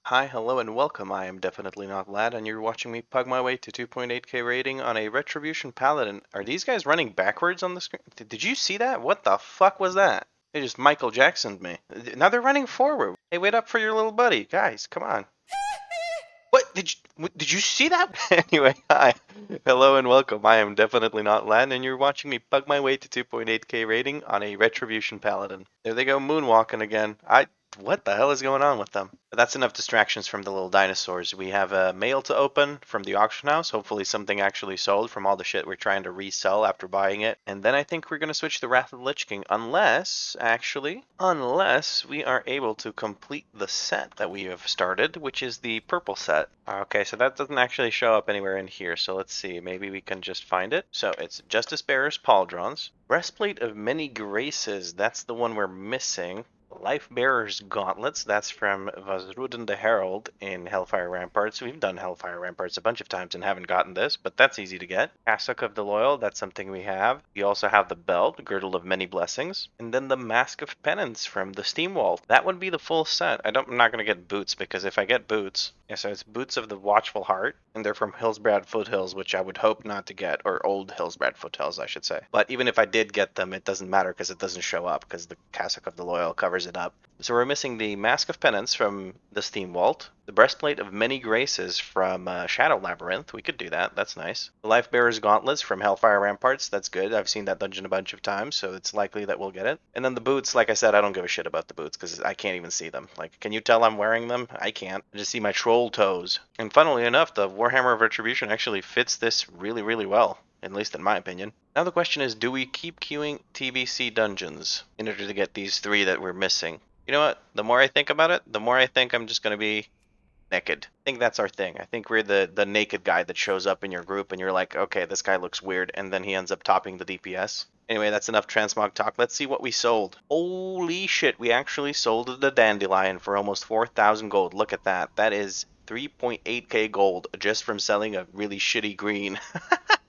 Hi, hello, and welcome. I am definitely not Lad, and you're watching me pug my way to 2.8k rating on a Retribution Paladin. Are these guys running backwards on the screen? Did you see that? What the fuck was that? They just Michael Jacksoned me. Now they're running forward. Hey, wait up for your little buddy. Guys, come on. What? Did you see that? Anyway, hi. Hello and welcome. I am definitely not Len, and you're watching me pug my way to 2.8k rating on a Retribution Paladin. There they go moonwalking again. What the hell is going on with them? But that's enough distractions from the little dinosaurs. We have a mail to open from the auction house. Hopefully something actually sold from all the shit we're trying to resell after buying it. And then I think we're going to switch to Wrath of the Lich King. Unless we are able to complete the set that we have started, which is the purple set. Okay, so that doesn't actually show up anywhere in here. So let's see. Maybe we can just find it. So it's Justice Bearer's Pauldrons. Breastplate of Many Graces. That's the one we're missing. Life Bearer's Gauntlets, that's from Vasruden the Herald in Hellfire Ramparts. We've done Hellfire Ramparts a bunch of times and haven't gotten this, but that's easy to get. Cassock of the Loyal, that's something we have. We also have the Belt, Girdle of Many Blessings, and then the Mask of Penance from the Steamwall. That would be the full set. I'm not going to get boots, because if I get boots, yeah, so it's Boots of the Watchful Heart, and they're from Hillsbrad Foothills, which I would hope not to get, or Old Hillsbrad Foothills, I should say. But even if I did get them, it doesn't matter because it doesn't show up, because the Cassock of the Loyal covers it up. So we're missing the Mask of Penance from the Steam Vault, the Breastplate of Many Graces from Shadow Labyrinth. We could do that. That's nice. The Life Bearer's Gauntlets from Hellfire Ramparts. That's good. I've seen that dungeon a bunch of times, so it's likely that we'll get it. And then the boots, like I said, I don't give a shit about the boots because I can't even see them. Like, can you tell I'm wearing them? I can't. I just see my troll toes. And funnily enough, the Warhammer of Retribution actually fits this really, really well. At least in my opinion. Now the question is, do we keep queuing TBC dungeons in order to get these three that we're missing? You know what? The more I think about it, the more I think I'm just going to be naked. I think that's our thing. I think we're the naked guy that shows up in your group and you're like, okay, this guy looks weird, and then he ends up topping the DPS. Anyway, that's enough transmog talk. Let's see what we sold. Holy shit, we actually sold the Dandelion for almost 4,000 gold. Look at that. That is 3.8k gold just from selling a really shitty green.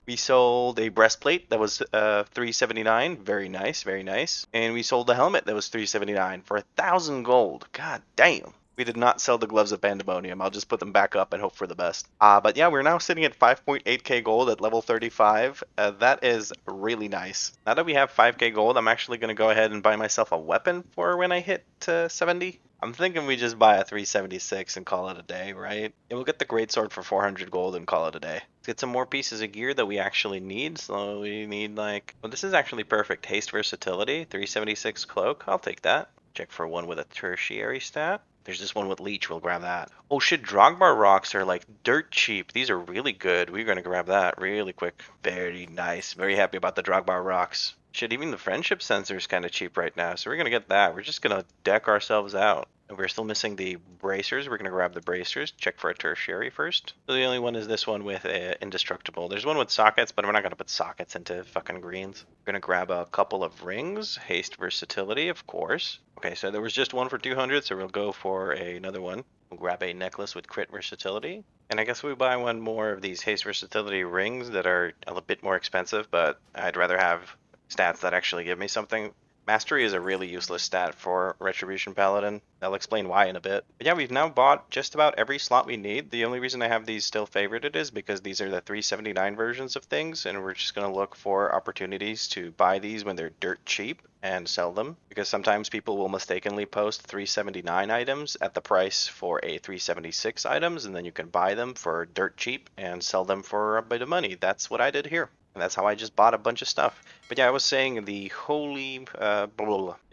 We sold a breastplate that was 379. Very nice, very nice. And we sold a helmet that was 379 for 1,000 gold. God damn. We did not sell the gloves of pandemonium. I'll just put them back up and hope for the best. But yeah, we're now sitting at 5.8k gold at level 35. That is really nice. Now that we have 5k gold, I'm actually going to go ahead and buy myself a weapon for when I hit 70. I'm thinking we just buy a 376 and call it a day, right? And we'll get the greatsword for 400 gold and call it a day. Let's get some more pieces of gear that we actually need. So we need like, well, this is actually perfect. Haste versatility, 376 cloak. I'll take that. Check for one with a tertiary stat. There's this one with leech. We'll grab that. Oh shit, Drogbar rocks are like dirt cheap. These are really good. We're gonna grab that really quick. Very nice. Very happy about the Drogbar rocks. Shit, even the friendship sensor is kind of cheap right now, so we're gonna get that. We're just gonna deck ourselves out. And we're still missing the bracers. We're gonna grab the bracers. Check for a tertiary first. So the only one is this one with indestructible. There's one with sockets, but we're not gonna put sockets into fucking greens. We're gonna grab a couple of rings. Haste versatility, of course. Okay, so there was just one for 200, so we'll go for another one. We'll grab a necklace with crit versatility. And I guess we buy one more of these haste versatility rings that are a little bit more expensive, but I'd rather have stats that actually give me something. Mastery is a really useless stat for Retribution Paladin. I'll explain why in a bit. But yeah, we've now bought just about every slot we need. The only reason I have these still favorited is because these are the 379 versions of things, and we're just going to look for opportunities to buy these when they're dirt cheap and sell them. Because sometimes people will mistakenly post 379 items at the price for a 376 items, and then you can buy them for dirt cheap and sell them for a bit of money. That's what I did here. And that's how I just bought a bunch of stuff. But yeah, I was saying the holy... Yeah,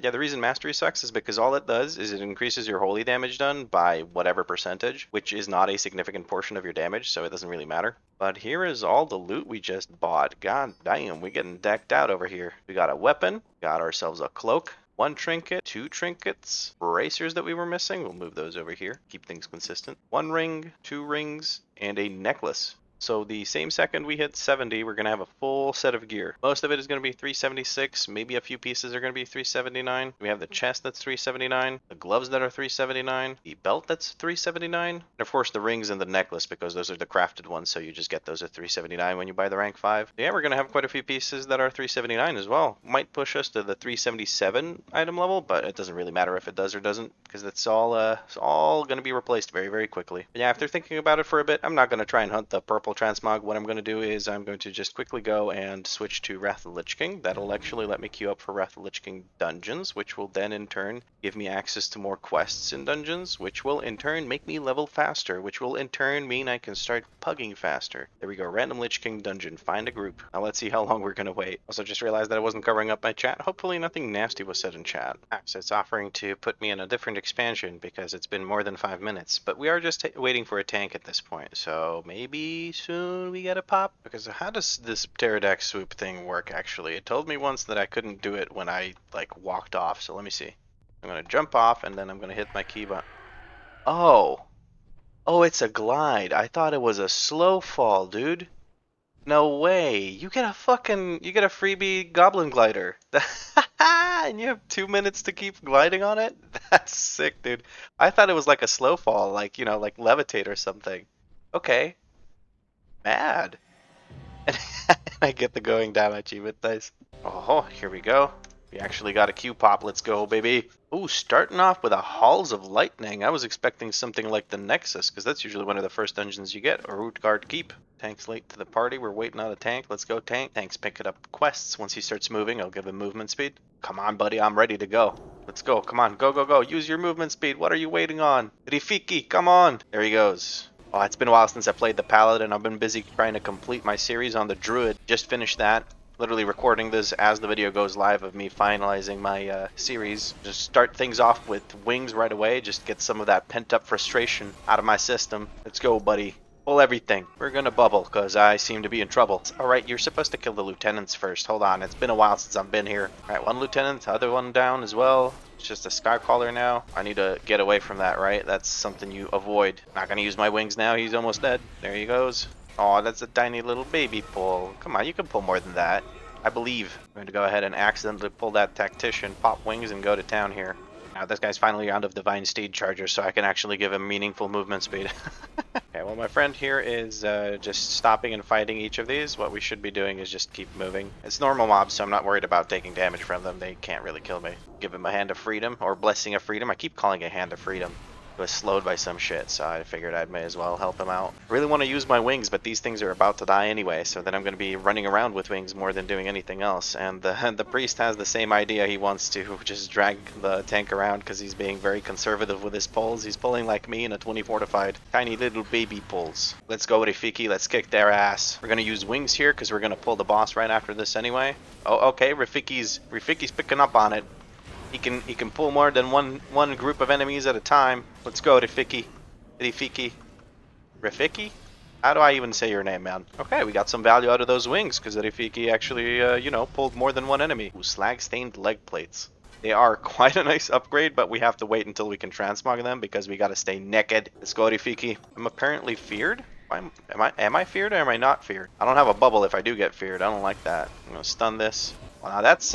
the reason mastery sucks is because all it does is it increases your holy damage done by whatever percentage, which is not a significant portion of your damage, so it doesn't really matter. But here is all the loot we just bought. God damn, we're getting decked out over here. We got a weapon, got ourselves a cloak, one trinket, two trinkets, bracers that we were missing. We'll move those over here, keep things consistent. One ring, two rings, and a necklace. So the same second we hit 70, we're going to have a full set of gear. Most of it is going to be 376. Maybe a few pieces are going to be 379. We have the chest that's 379, the gloves that are 379, the belt that's 379, and of course the rings and the necklace, because those are the crafted ones, so you just get those at 379 when you buy the rank 5. Yeah, we're going to have quite a few pieces that are 379 as well. Might push us to the 377 item level, but it doesn't really matter if it does or doesn't, because it's all going to be replaced very, very quickly. But yeah, after thinking about it for a bit, I'm not going to try and hunt the purple transmog. What I'm going to do is I'm going to just quickly go and switch to Wrath of the Lich King. That'll actually let me queue up for Wrath of the Lich King dungeons, which will then in turn give me access to more quests in dungeons, which will in turn make me level faster, which will in turn mean I can start pugging faster. There we go, random Lich King dungeon, find a group. Now let's see how long we're going to wait. Also just realized that I wasn't covering up my chat. Hopefully nothing nasty was said in chat. So it's offering to put me in a different expansion because it's been more than 5 minutes, but we are just waiting for a tank at this point, so maybe soon we get a pop. Because how does this pterodactyl swoop thing work actually? It told me once that I couldn't do it when I like walked off, so let me see. I'm gonna jump off and then I'm gonna hit my key button. Oh, it's a glide. I thought it was a slow fall, dude. No way. You get a freebie goblin glider. And you have 2 minutes to keep gliding on it? That's sick, dude. I thought it was like a slow fall, like, like levitate or something. Okay. Mad. And I get the going down achievement dice. Oh, here we go. We actually got a Q pop. Let's go, baby. Ooh, starting off with a Halls of Lightning. I was expecting something like the Nexus, because that's usually one of the first dungeons you get, or Utgard Keep. Tank's late to the party. We're waiting on a tank. Let's go, tank. Tank's picking up quests. Once he starts moving, I'll give him movement speed. Come on, buddy. I'm ready to go. Let's go. Come on. Go, go, go. Use your movement speed. What are you waiting on? Rifiki, come on. There he goes. Oh, it's been a while since I played the Paladin. I've been busy trying to complete my series on the Druid. Just finished that. Literally recording this as the video goes live of me finalizing my series. Just start things off with wings right away. Just get some of that pent up frustration out of my system. Let's go, buddy. Pull everything. We're gonna bubble because I seem to be in trouble. Alright, you're supposed to kill the lieutenants first. Hold on, it's been a while since I've been here. Alright, one lieutenant, the other one down as well. It's just a Skycaller now. I need to get away from that, right? That's something you avoid. Not gonna use my wings now. He's almost dead. There he goes. Oh, that's a tiny little baby pull. Come on, you can pull more than that. I believe. I'm going to go ahead and accidentally pull that tactician, pop wings, and go to town here. Now this guy's finally out of Divine Steed Charger, so I can actually give him meaningful movement speed. Okay, well my friend here is just stopping and fighting each of these. What we should be doing is just keep moving. It's normal mobs, so I'm not worried about taking damage from them. They can't really kill me. Give him a Hand of Freedom, or Blessing of Freedom. I keep calling it Hand of Freedom. Was slowed by some shit, so I figured I may as well help him out. I really want to use my wings, but these things are about to die anyway, so then I'm going to be running around with wings more than doing anything else. And the priest has the same idea. He wants to just drag the tank around because he's being very conservative with his pulls. He's pulling like me in a 20 fortified. Tiny little baby pulls. Let's go, Rafiki. Let's kick their ass. We're going to use wings here because we're going to pull the boss right after this anyway. Oh, okay. Rafiki's picking up on it. He can pull more than one group of enemies at a time. Let's go, Rafiki. Rafiki? How do I even say your name, man? Okay, we got some value out of those wings because Rafiki actually, pulled more than one enemy. Ooh, slag-stained leg plates. They are quite a nice upgrade, but we have to wait until we can transmog them because we got to stay naked. Let's go, Rafiki. I'm apparently feared. Am I feared or am I not feared? I don't have a bubble if I do get feared. I don't like that. I'm gonna stun this. Well, now that's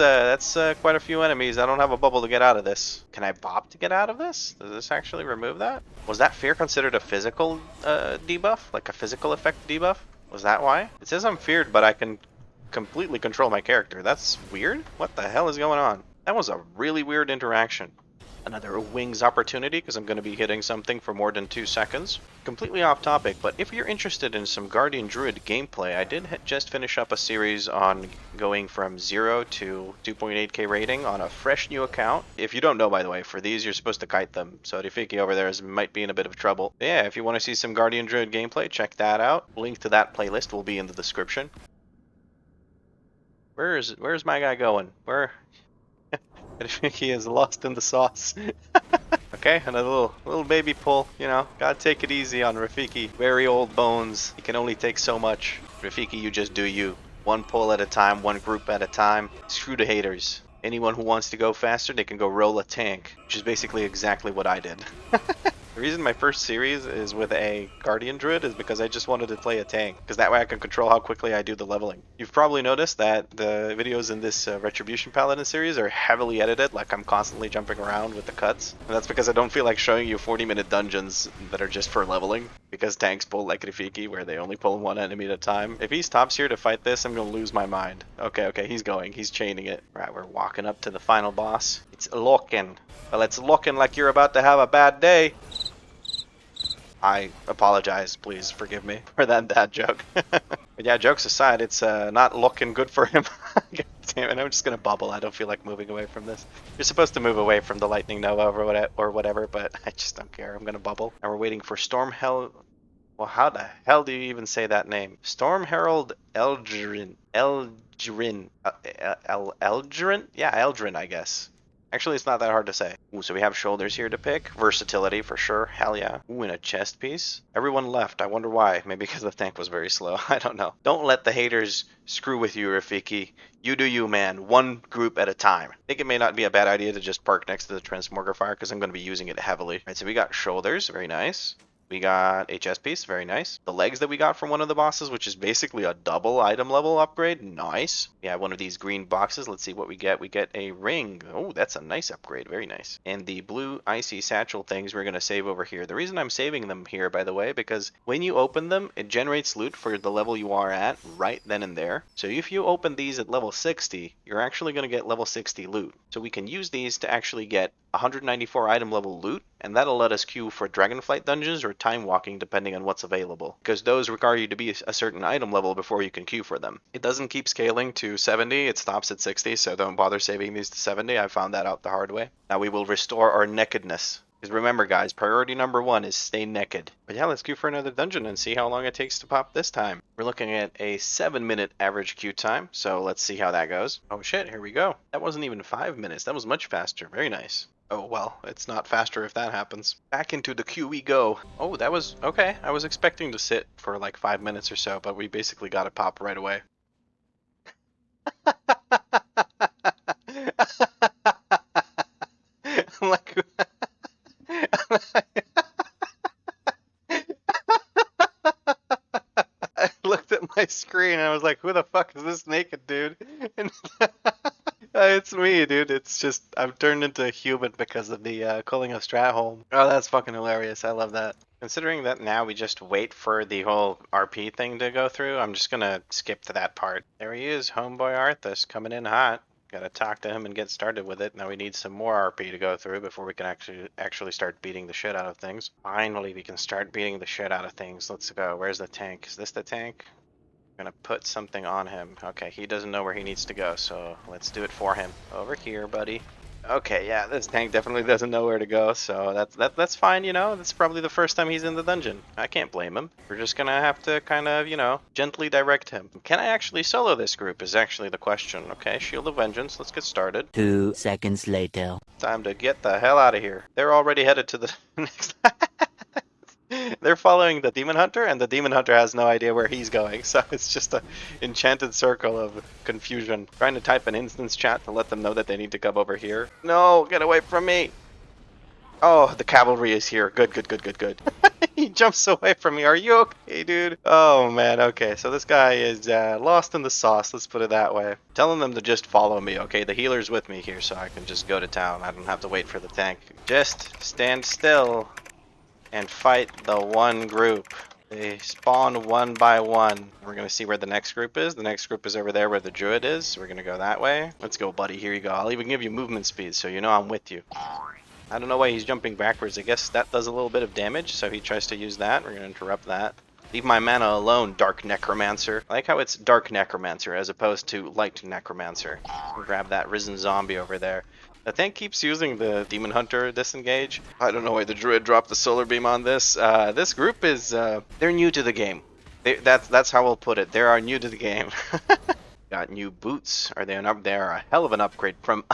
quite a few enemies. I don't have a bubble to get out of this. Can I bop to get out of this? Does this actually remove that? Was that fear considered a physical debuff? Like a physical effect debuff? Was that why? It says I'm feared, but I can completely control my character. That's weird. What the hell is going on? That was a really weird interaction. Another wings opportunity because I'm going to be hitting something for more than 2 seconds. Completely off topic, but if you're interested in some Guardian Druid gameplay, I did just finish up a series on going from 0 to 2.8k rating on a fresh new account. If you don't know, by the way, for these you're supposed to kite them, so Rafiki over there might be in a bit of trouble. But yeah, if you want to see some Guardian Druid gameplay, check that out. Link to that playlist will be in the description. Where's my guy going? He is lost in the sauce. Okay, another little baby pull, gotta take it easy on Rafiki. Very old bones, he can only take so much. Rafiki, you just do you. One pull at a time, one group at a time. Screw the haters. Anyone who wants to go faster, they can go roll a tank, which is basically exactly what I did. The reason my first series is with a Guardian Druid is because I just wanted to play a tank, because that way I can control how quickly I do the leveling. You've probably noticed that the videos in this Retribution Paladin series are heavily edited, like I'm constantly jumping around with the cuts. And that's because I don't feel like showing you 40-minute dungeons that are just for leveling, because tanks pull like Rafiki, where they only pull one enemy at a time. If he stops here to fight this, I'm going to lose my mind. Okay, he's going. He's chaining it. Right, we're walking up to the final boss. It's looking. Well, it's looking like you're about to have a bad day. I apologize, please forgive me for that bad joke. But yeah, jokes aside, it's not looking good for him. God damn it, I'm just gonna bubble. I don't feel like moving away from this. You're supposed to move away from the Lightning Nova or whatever, but I just don't care. I'm gonna bubble. And we're waiting for Storm Hell. Well, how the hell do you even say that name? Storm Herald Eldrin. Eldrin. Eldrin? Yeah, Eldrin, I guess. Actually, it's not that hard to say. Ooh, so we have shoulders here to pick. Versatility for sure. Hell yeah. Ooh, and a chest piece. Everyone left. I wonder why. Maybe because the tank was very slow. I don't know. Don't let the haters screw with you, Rafiki. You do you, man. One group at a time. I think it may not be a bad idea to just park next to the Transmogrifier because I'm going to be using it heavily. All right, so we got shoulders. Very nice. We got a chest piece, very nice. The legs that we got from one of the bosses, which is basically a double item level upgrade, nice. We have one of these green boxes. Let's see what we get. We get a ring. Oh, that's a nice upgrade, very nice. And the blue icy satchel things we're going to save over here. The reason I'm saving them here, by the way, because when you open them, it generates loot for the level you are at right then and there. So if you open these at level 60, you're actually going to get level 60 loot. So we can use these to actually get 194 item level loot, and that'll let us queue for Dragonflight dungeons or time walking depending on what's available, because those require you to be a certain item level before you can queue for them. It doesn't keep scaling to 70, it stops at 60, so don't bother saving these to 70. I found that out the hard way. Now we will restore our nakedness. Because remember guys, priority number 1 is stay naked. But yeah, let's queue for another dungeon and see how long it takes to pop this time. We're looking at a 7-minute average queue time, so let's see how that goes. Oh shit, here we go. That wasn't even 5 minutes, that was much faster, very nice. Oh well, it's not faster if that happens. Back into the queue we go. Oh, that was okay. I was expecting to sit for like 5 minutes or so, but we basically got it pop right away. Like, I looked at my screen and I was like, who the fuck is this naked dude? And it's me, dude. It's just, I've turned into a human because of the calling of Stratholm. Oh, that's fucking hilarious. I love that. Considering that now we just wait for the whole RP thing to go through, I'm just gonna skip to that part. There he is, homeboy Arthas, coming in hot. Gotta talk to him and get started with it. Now we need some more RP to go through before we can actually start beating the shit out of things. Finally, we can start beating the shit out of things. Let's go. Where's the tank? Is this the tank? I'm gonna put something on him. Okay, he doesn't know where he needs to go, so let's do it for him. Over here, buddy. Okay, yeah, this tank definitely doesn't know where to go, so that's fine, you know. That's probably the first time he's in the dungeon. I can't blame him. We're just gonna have to kind of, you know, gently direct him. Can I actually solo this group is actually the question. Okay, Shield of Vengeance, let's get started. 2 seconds later. Time to get the hell out of here. They're already headed to the next... They're following the Demon Hunter, and the Demon Hunter has no idea where he's going, so it's just a enchanted circle of confusion. Trying to type an instance chat to let them know that they need to come over here. No, get away from me! Oh, the cavalry is here. Good. He jumps away from me. Are you okay, dude? Oh, man, okay. So this guy is lost in the sauce, let's put it that way. Telling them to just follow me, okay? The healer's with me here, so I can just go to town. I don't have to wait for the tank. Just stand still and fight the one group. They spawn one by one. We're gonna see where the next group is. The next group is over there where the druid is. So we're gonna go that way. Let's go, buddy. Here you go. I'll even give you movement speed so you know I'm with you. I don't know why he's jumping backwards. I guess that does a little bit of damage, so he tries to use that. We're gonna interrupt that. Leave my mana alone, Dark Necromancer. I like how it's Dark Necromancer as opposed to Light Necromancer. We'll grab that Risen Zombie over there. The tank keeps using the Demon Hunter disengage. I don't know why the Druid dropped the Solar Beam on this. This group is, they're new to the game. That's how we'll put it. They are new to the game. Got new boots. They are a hell of an upgrade from...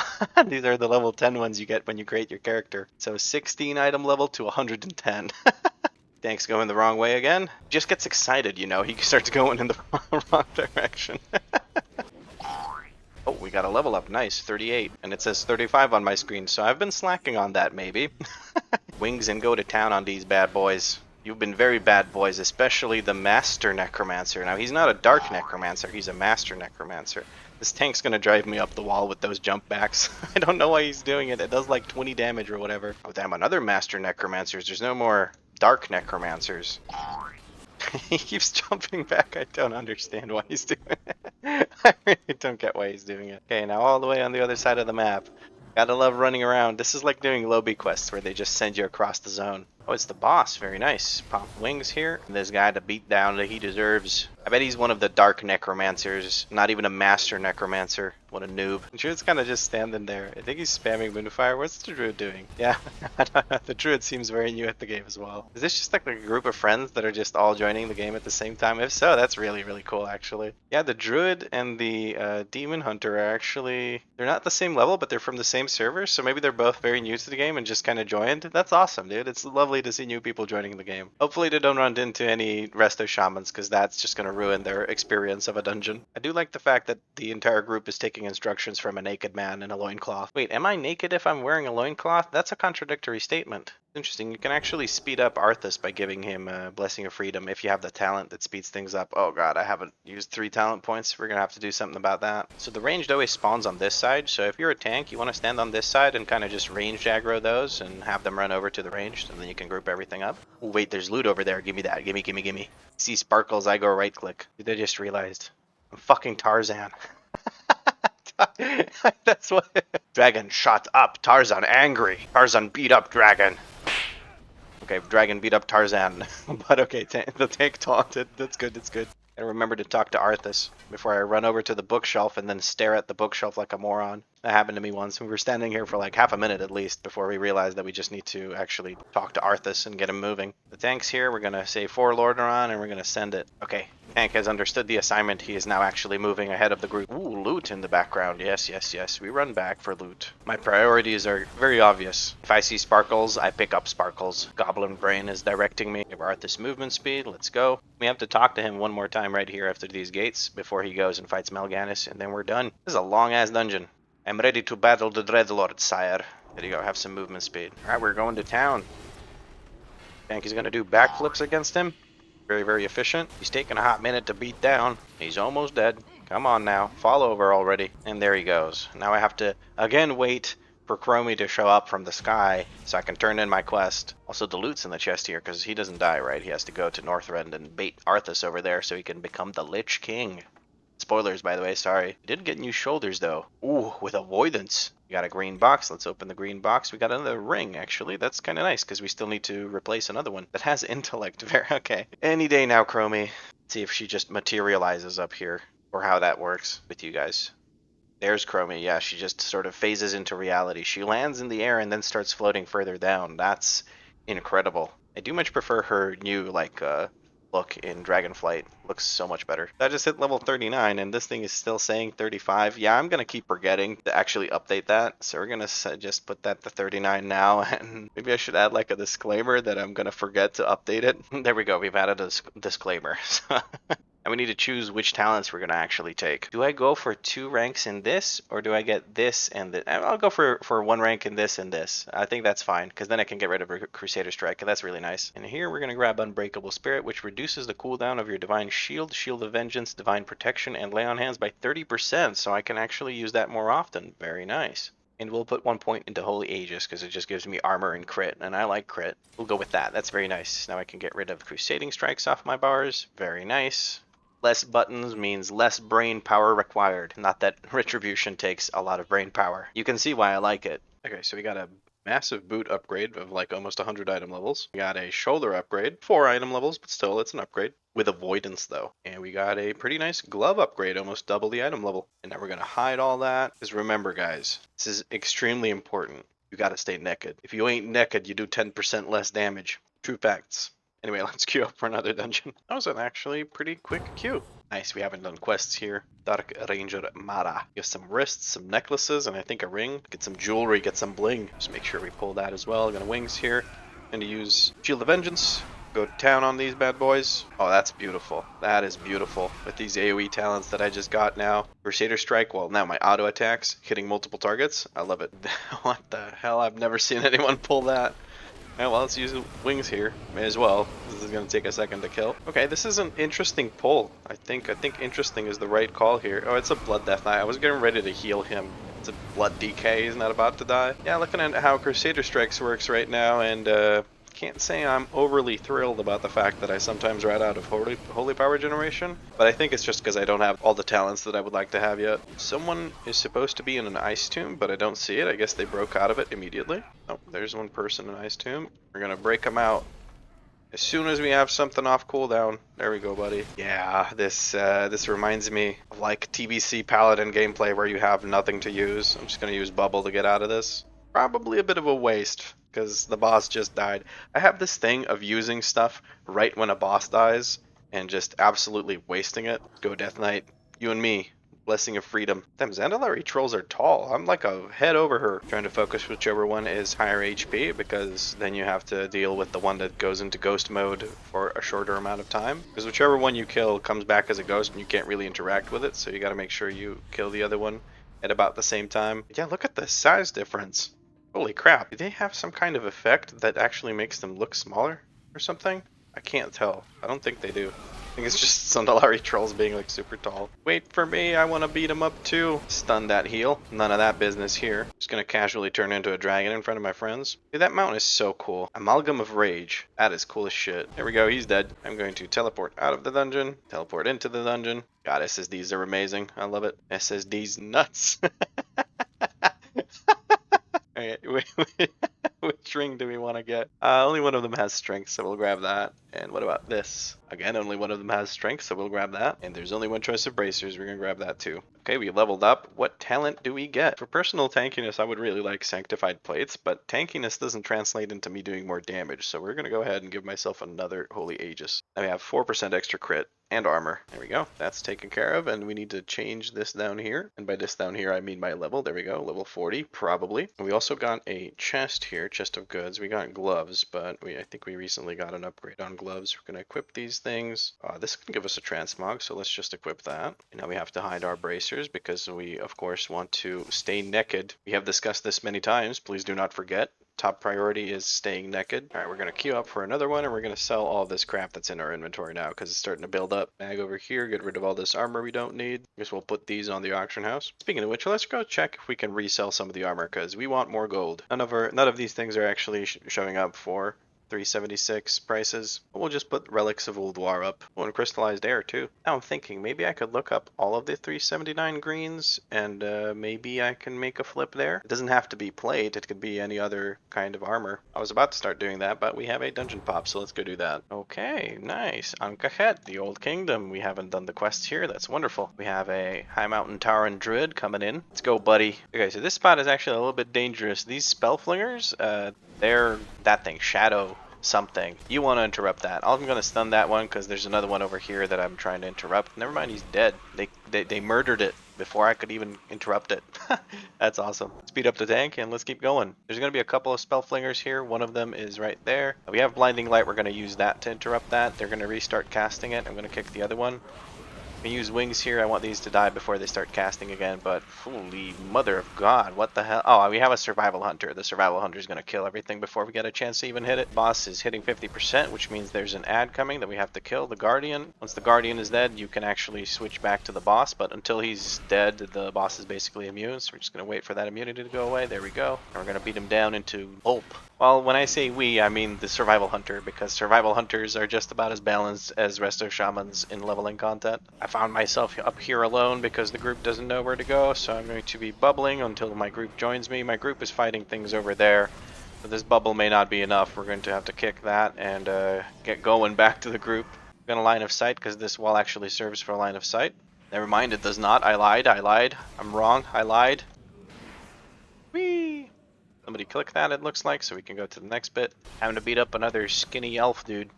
These are the level 10 ones you get when you create your character. So 16 item level to 110. Tank's going the wrong way again. Just gets excited, you know. He starts going in the wrong direction. Oh, we got a level up. Nice, 38. And it says 35 on my screen, so I've been slacking on that, maybe. wings and go to town on these bad boys. You've been very bad boys, especially the Master Necromancer. Now, he's not a Dark Necromancer, he's a Master Necromancer. This tank's gonna drive me up the wall with those jump backs. I don't know why he's doing it. It does like 20 damage or whatever. Oh, damn, another Master Necromancers. There's no more Dark Necromancers. He keeps jumping back. I don't understand why he's doing it. I really don't get why he's doing it. Okay, now all the way on the other side of the map. Gotta love running around. This is like doing lobby quests where they just send you across the zone. Oh, it's the boss. Very nice. Pop wings here. And this guy to beat down that he deserves. I bet he's one of the Dark Necromancers. Not even a Master Necromancer. What a noob. The Druid's kind of just standing there. I think he's spamming Moonfire. What's the Druid doing? Yeah, the Druid seems very new at the game as well. Is this just like a group of friends that are just all joining the game at the same time? If so, that's really, really cool actually. Yeah, the Druid and the Demon Hunter are actually... They're not the same level, but they're from the same server, so maybe they're both very new to the game and just kind of joined. That's awesome, dude. It's lovely to see new people joining the game. Hopefully they don't run into any resto shamans, because that's just going to ruin their experience of a dungeon. I do like the fact that the entire group is taking instructions from a naked man in a loincloth. Wait, am I naked if I'm wearing a loincloth? That's a contradictory statement. Interesting. You can actually speed up Arthas by giving him a Blessing of Freedom if you have the talent that speeds things up. Oh god, I haven't used 3 talent points. We're gonna have to do something about that. So the ranged always spawns on this side, so if you're a tank, you want to stand on this side and kind of just ranged aggro those and have them run over to the ranged, and then you can group everything up. Oh wait, there's loot over there. Give me that. Gimme, gimme, gimme. See sparkles, I go right click. Dude, I just realized. I'm fucking Tarzan. That's what... Dragon shot up. Tarzan angry. Tarzan beat up Dragon. Okay, Dragon beat up Tarzan. But okay, the tank taunted. That's good, that's good. And remember to talk to Arthas before I run over to the bookshelf and then stare at the bookshelf like a moron. That happened to me once. We were standing here for like half a minute at least before we realized that we just need to actually talk to Arthas and get him moving. The tank's here. We're going to say 4 Lordaeron and we're going to send it. Okay, tank has understood the assignment. He is now actually moving ahead of the group. Ooh, loot in the background. Yes, yes, yes. We run back for loot. My priorities are very obvious. If I see sparkles, I pick up sparkles. Goblin Brain is directing me. Give Arthas movement speed. Let's go. We have to talk to him one more time right here after these gates before he goes and fights Melganis, and then we're done. This is a long-ass dungeon. I'm ready to battle the Dreadlord, sire. There you go, have some movement speed. Alright, we're going to town. Tank is going to do backflips against him. Very, very efficient. He's taking a hot minute to beat down. He's almost dead. Come on now, fall over already. And there he goes. Now I have to, again, wait for Chromie to show up from the sky so I can turn in my quest. Also, the loot's in the chest here because he doesn't die, right? He has to go to Northrend and bait Arthas over there so he can become the Lich King. Spoilers, by the way, sorry. We did get new shoulders, though. Ooh, with avoidance. We got a green box. Let's open the green box. We got another ring, actually. That's kind of nice, because we still need to replace another one that has intellect. Okay. Any day now, Chromie. Let's see if she just materializes up here, or how that works with you guys. There's Chromie. Yeah, she just sort of phases into reality. She lands in the air and then starts floating further down. That's incredible. I do much prefer her new, look in Dragonflight. Looks so much better. I just hit level 39 and this thing is still saying 35. Yeah, I'm gonna keep forgetting to actually update that, so we're gonna just put that to 39 now, and maybe I should add like a disclaimer that I'm gonna forget to update it. There we go, we've added a disclaimer. And we need to choose which talents we're going to actually take. Do I go for 2 ranks in this, or do I get this and this? I'll go for 1 rank in this and this. I think that's fine, because then I can get rid of Crusader Strike, and that's really nice. And here we're going to grab Unbreakable Spirit, which reduces the cooldown of your Divine Shield, Shield of Vengeance, Divine Protection, and Lay on Hands by 30%, so I can actually use that more often. Very nice. And we'll put 1 point into Holy Aegis, because it just gives me armor and crit, and I like crit. We'll go with that. That's very nice. Now I can get rid of Crusading Strikes off my bars. Very nice. Less buttons means less brain power required. Not that Retribution takes a lot of brain power. You can see why I like it. Okay, so we got a massive boot upgrade of like almost 100 item levels. We got a shoulder upgrade, 4 item levels, but still it's an upgrade. With avoidance though. And we got a pretty nice glove upgrade, almost double the item level. And now we're going to hide all that. Because remember guys, this is extremely important. You got to stay naked. If you ain't naked, you do 10% less damage. True facts. Anyway, let's queue up for another dungeon. That was an actually pretty quick queue. Nice, we haven't done quests here. Dark Ranger Mara. Get some wrists, some necklaces, and I think a ring. Get some jewelry, get some bling. Just make sure we pull that as well. Got wings here. Going to use Shield of Vengeance. Go to town on these bad boys. Oh, that's beautiful. That is beautiful. With these AoE talents that I just got now. Crusader Strike, well, now my auto attacks, hitting multiple targets. I love it. What the hell? I've never seen anyone pull that. Yeah, well, let's use wings here. May as well. This is going to take a second to kill. Okay, this is an interesting pull. I think interesting is the right call here. Oh, it's a Blood Death Knight. I was getting ready to heal him. It's a Blood DK. He's not about to die. Yeah, looking at how Crusader Strikes works right now, and can't say I'm overly thrilled about the fact that I sometimes ride out of holy power generation, but I think it's just because I don't have all the talents that I would like to have yet. Someone is supposed to be in an ice tomb, but I don't see it. I guess they broke out of it immediately. Oh, there's one person in an ice tomb. We're gonna break them out as soon as we have something off cooldown. There we go, buddy. Yeah, this reminds me of like TBC Paladin gameplay where you have nothing to use. I'm just gonna use bubble to get out of this. Probably a bit of a waste because the boss just died. I have this thing of using stuff right when a boss dies and just absolutely wasting it. Go Death Knight, you and me. Blessing of Freedom. Them Zandalari trolls are tall. I'm like a head over her. Trying to focus whichever one is higher HP because then you have to deal with the one that goes into ghost mode for a shorter amount of time. Because whichever one you kill comes back as a ghost and you can't really interact with it, so you gotta make sure you kill the other one at about the same time. Yeah, look at the size difference. Holy crap. Do they have some kind of effect that actually makes them look smaller or something? I can't tell. I don't think they do. I think it's just Sandalari trolls being like super tall. Wait for me, I want to beat him up too. Stun that heal. None of that business here. Just gonna casually turn into a dragon in front of my friends. Dude, that mount is so cool. Amalgam of Rage. That is cool as shit. There we go, he's dead. I'm going to teleport out of the dungeon. Teleport into the dungeon. God, SSDs are amazing. I love it. SSDs nuts. Alright, which ring do we want to get? Only one of them has strength, so we'll grab that. And what about this? Again, only one of them has strength, so we'll grab that. And there's only one choice of bracers, we're gonna grab that too. Okay, we leveled up. What talent do we get? For personal tankiness, I would really like Sanctified Plates, but tankiness doesn't translate into me doing more damage, so we're gonna go ahead and give myself another Holy Aegis. Now we have 4% extra crit and armor. There we go. That's taken care of, and we need to change this down here. And by this down here, I mean my level. There we go, level 40, probably. And we also got a chest here, chest of goods. We got gloves, but I think we recently got an upgrade on gloves. We're gonna equip these things. This can give us a transmog, so let's just equip that. And now we have to hide our bracers because we, of course, want to stay naked. We have discussed this many times. Please do not forget. Top priority is staying naked. All right, we're going to queue up for another one, and we're going to sell all this crap that's in our inventory now because it's starting to build up. Bag over here, get rid of all this armor we don't need. I guess we'll put these on the auction house. Speaking of which, let's go check if we can resell some of the armor because we want more gold. None of these things are actually showing up for 376 prices. We'll just put Relics of Ulduar up. Oh, and Crystallized Air too. Now I'm thinking maybe I could look up all of the 379 greens and maybe I can make a flip there. It doesn't have to be plate, it could be any other kind of armor. I was about to start doing that, but we have a dungeon pop, so let's go do that. Okay, nice. Ankachet, the Old Kingdom. We haven't done the quests here, that's wonderful. We have a High Mountain Tower and Druid coming in. Let's go, buddy. Okay, so this spot is actually a little bit dangerous. These spell flingers, they're that thing, Shadow something. You want to interrupt that. I'm going to stun that one because there's another one over here that I'm trying to interrupt. Never mind, he's dead. They murdered it before I could even interrupt it. That's awesome. Speed up the tank and let's keep going. There's going to be a couple of spell flingers here. One of them is right there. We have blinding light. We're going to use that to interrupt that. They're going to restart casting it. I'm going to kick the other one. I can use wings here. I want these to die before they start casting again, but holy mother of God, what the hell? Oh, we have a survival hunter. The survival hunter is going to kill everything before we get a chance to even hit it. Boss is hitting 50%, which means there's an ad coming that we have to kill, the guardian. Once the guardian is dead, you can actually switch back to the boss, but until he's dead, the boss is basically immune, so we're just going to wait for that immunity to go away. There we go. And we're going to beat him down into pulp. Well, when I say we, I mean the survival hunter, because survival hunters are just about as balanced as resto shamans in leveling content. I found myself up here alone because the group doesn't know where to go, so I'm going to be bubbling until my group joins me. My group is fighting things over there, but this bubble may not be enough. We're going to have to kick that and get going back to the group. I'm going to line of sight because this wall actually serves for a line of sight. Never mind, it does not. I lied. I'm wrong. I lied. Whee! Somebody click that, it looks like, so we can go to the next bit. Time to beat up another skinny elf dude.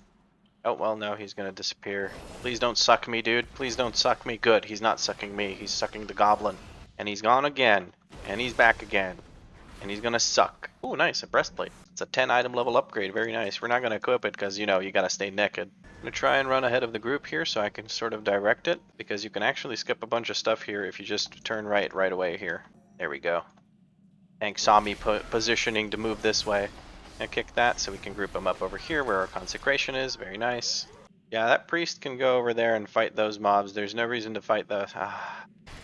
Oh, well, no, he's gonna disappear. Please don't suck me, dude. Please don't suck me. Good, he's not sucking me. He's sucking the goblin. And he's gone again. And he's back again. And he's gonna suck. Ooh, nice, a breastplate. It's a 10 item level upgrade. Very nice. We're not gonna equip it because, you know, you gotta stay naked. I'm gonna try and run ahead of the group here so I can sort of direct it, because you can actually skip a bunch of stuff here if you just turn right away here. There we go. Tank saw me positioning to move this way. kick that so we can group them up over here where our consecration is. Very nice. Yeah, that priest can go over there and fight those mobs. There's no reason to fight those.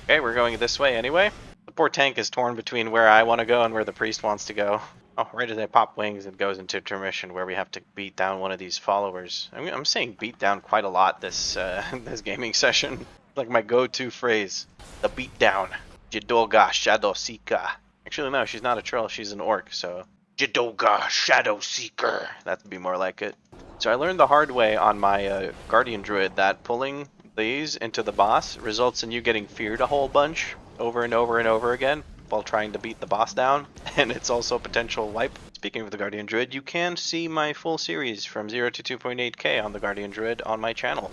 Okay, we're going this way anyway. The poor tank is torn between where I want to go and where the priest wants to go. Oh, right as I pop wings, it goes into intermission where we have to beat down one of these followers. I'm saying beat down quite a lot this this gaming session. Like my go-to phrase, the beat down. Jidoga Shadow Seeker. Actually, no, she's not a troll. She's an orc, so Jidoga Shadow Seeker. That'd be more like it. So I learned the hard way on my Guardian Druid that pulling these into the boss results in you getting feared a whole bunch over and over and over again while trying to beat the boss down, and it's also a potential wipe. Speaking of the Guardian Druid, you can see my full series from 0 to 2.8k on the Guardian Druid on my channel.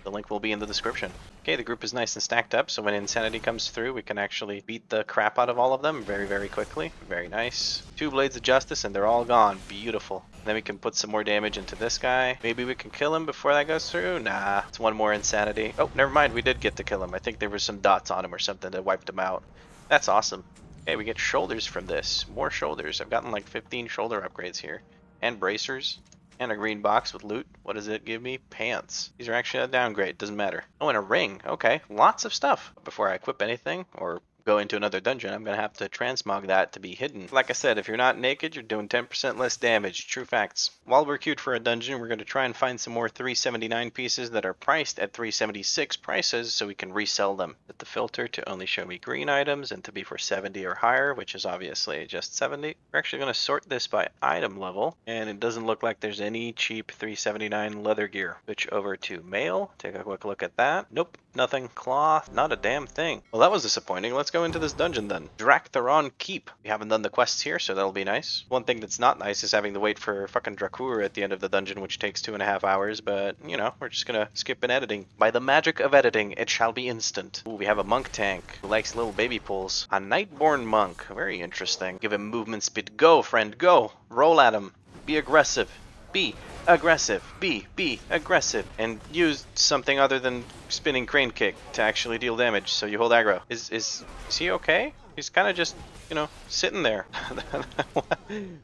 The link will be in the description. Okay, the group is nice and stacked up, so when Insanity comes through, we can actually beat the crap out of all of them very, very quickly. Very nice. 2 Blades of Justice, and they're all gone. Beautiful. Then we can put some more damage into this guy. Maybe we can kill him before that goes through? Nah, it's 1 more Insanity. Oh, never mind, we did get to kill him. I think there was some dots on him or something that wiped him out. That's awesome. Okay, we get shoulders from this. More shoulders. I've gotten like 15 shoulder upgrades here. And bracers. And a green box with loot. What does it give me? Pants. These are actually a downgrade. Doesn't matter. Oh, and a ring. Okay. Lots of stuff. Before I equip anything or go into another dungeon, I'm going to have to transmog that to be hidden. Like I said, if you're not naked, you're doing 10% less damage. True facts. While we're queued for a dungeon, we're going to try and find some more 379 pieces that are priced at 376 prices so we can resell them. Set the filter to only show me green items and to be for 70 or higher, which is obviously just 70. We're actually going to sort this by item level, and it doesn't look like there's any cheap 379 leather gear. Switch over to mail. Take a quick look at that. Nope. Nothing. Cloth. Not a damn thing. Well, that was disappointing. Let's go into this dungeon then. Draktheron Keep. We haven't done the quests here, so that'll be nice. One thing that's not nice is having to wait for fucking Drakur at the end of the dungeon, which takes 2.5 hours, but, you know, we're just gonna skip an editing. By the magic of editing, it shall be instant. Ooh, we have a monk tank who likes little baby pools. A Nightborn monk. Very interesting. Give him movement speed. Go, friend, go! Roll at him. Be aggressive. Be aggressive. Be aggressive. And use something other than spinning crane kick to actually deal damage, so you hold aggro. Is he okay? He's kind of just, you know, sitting there.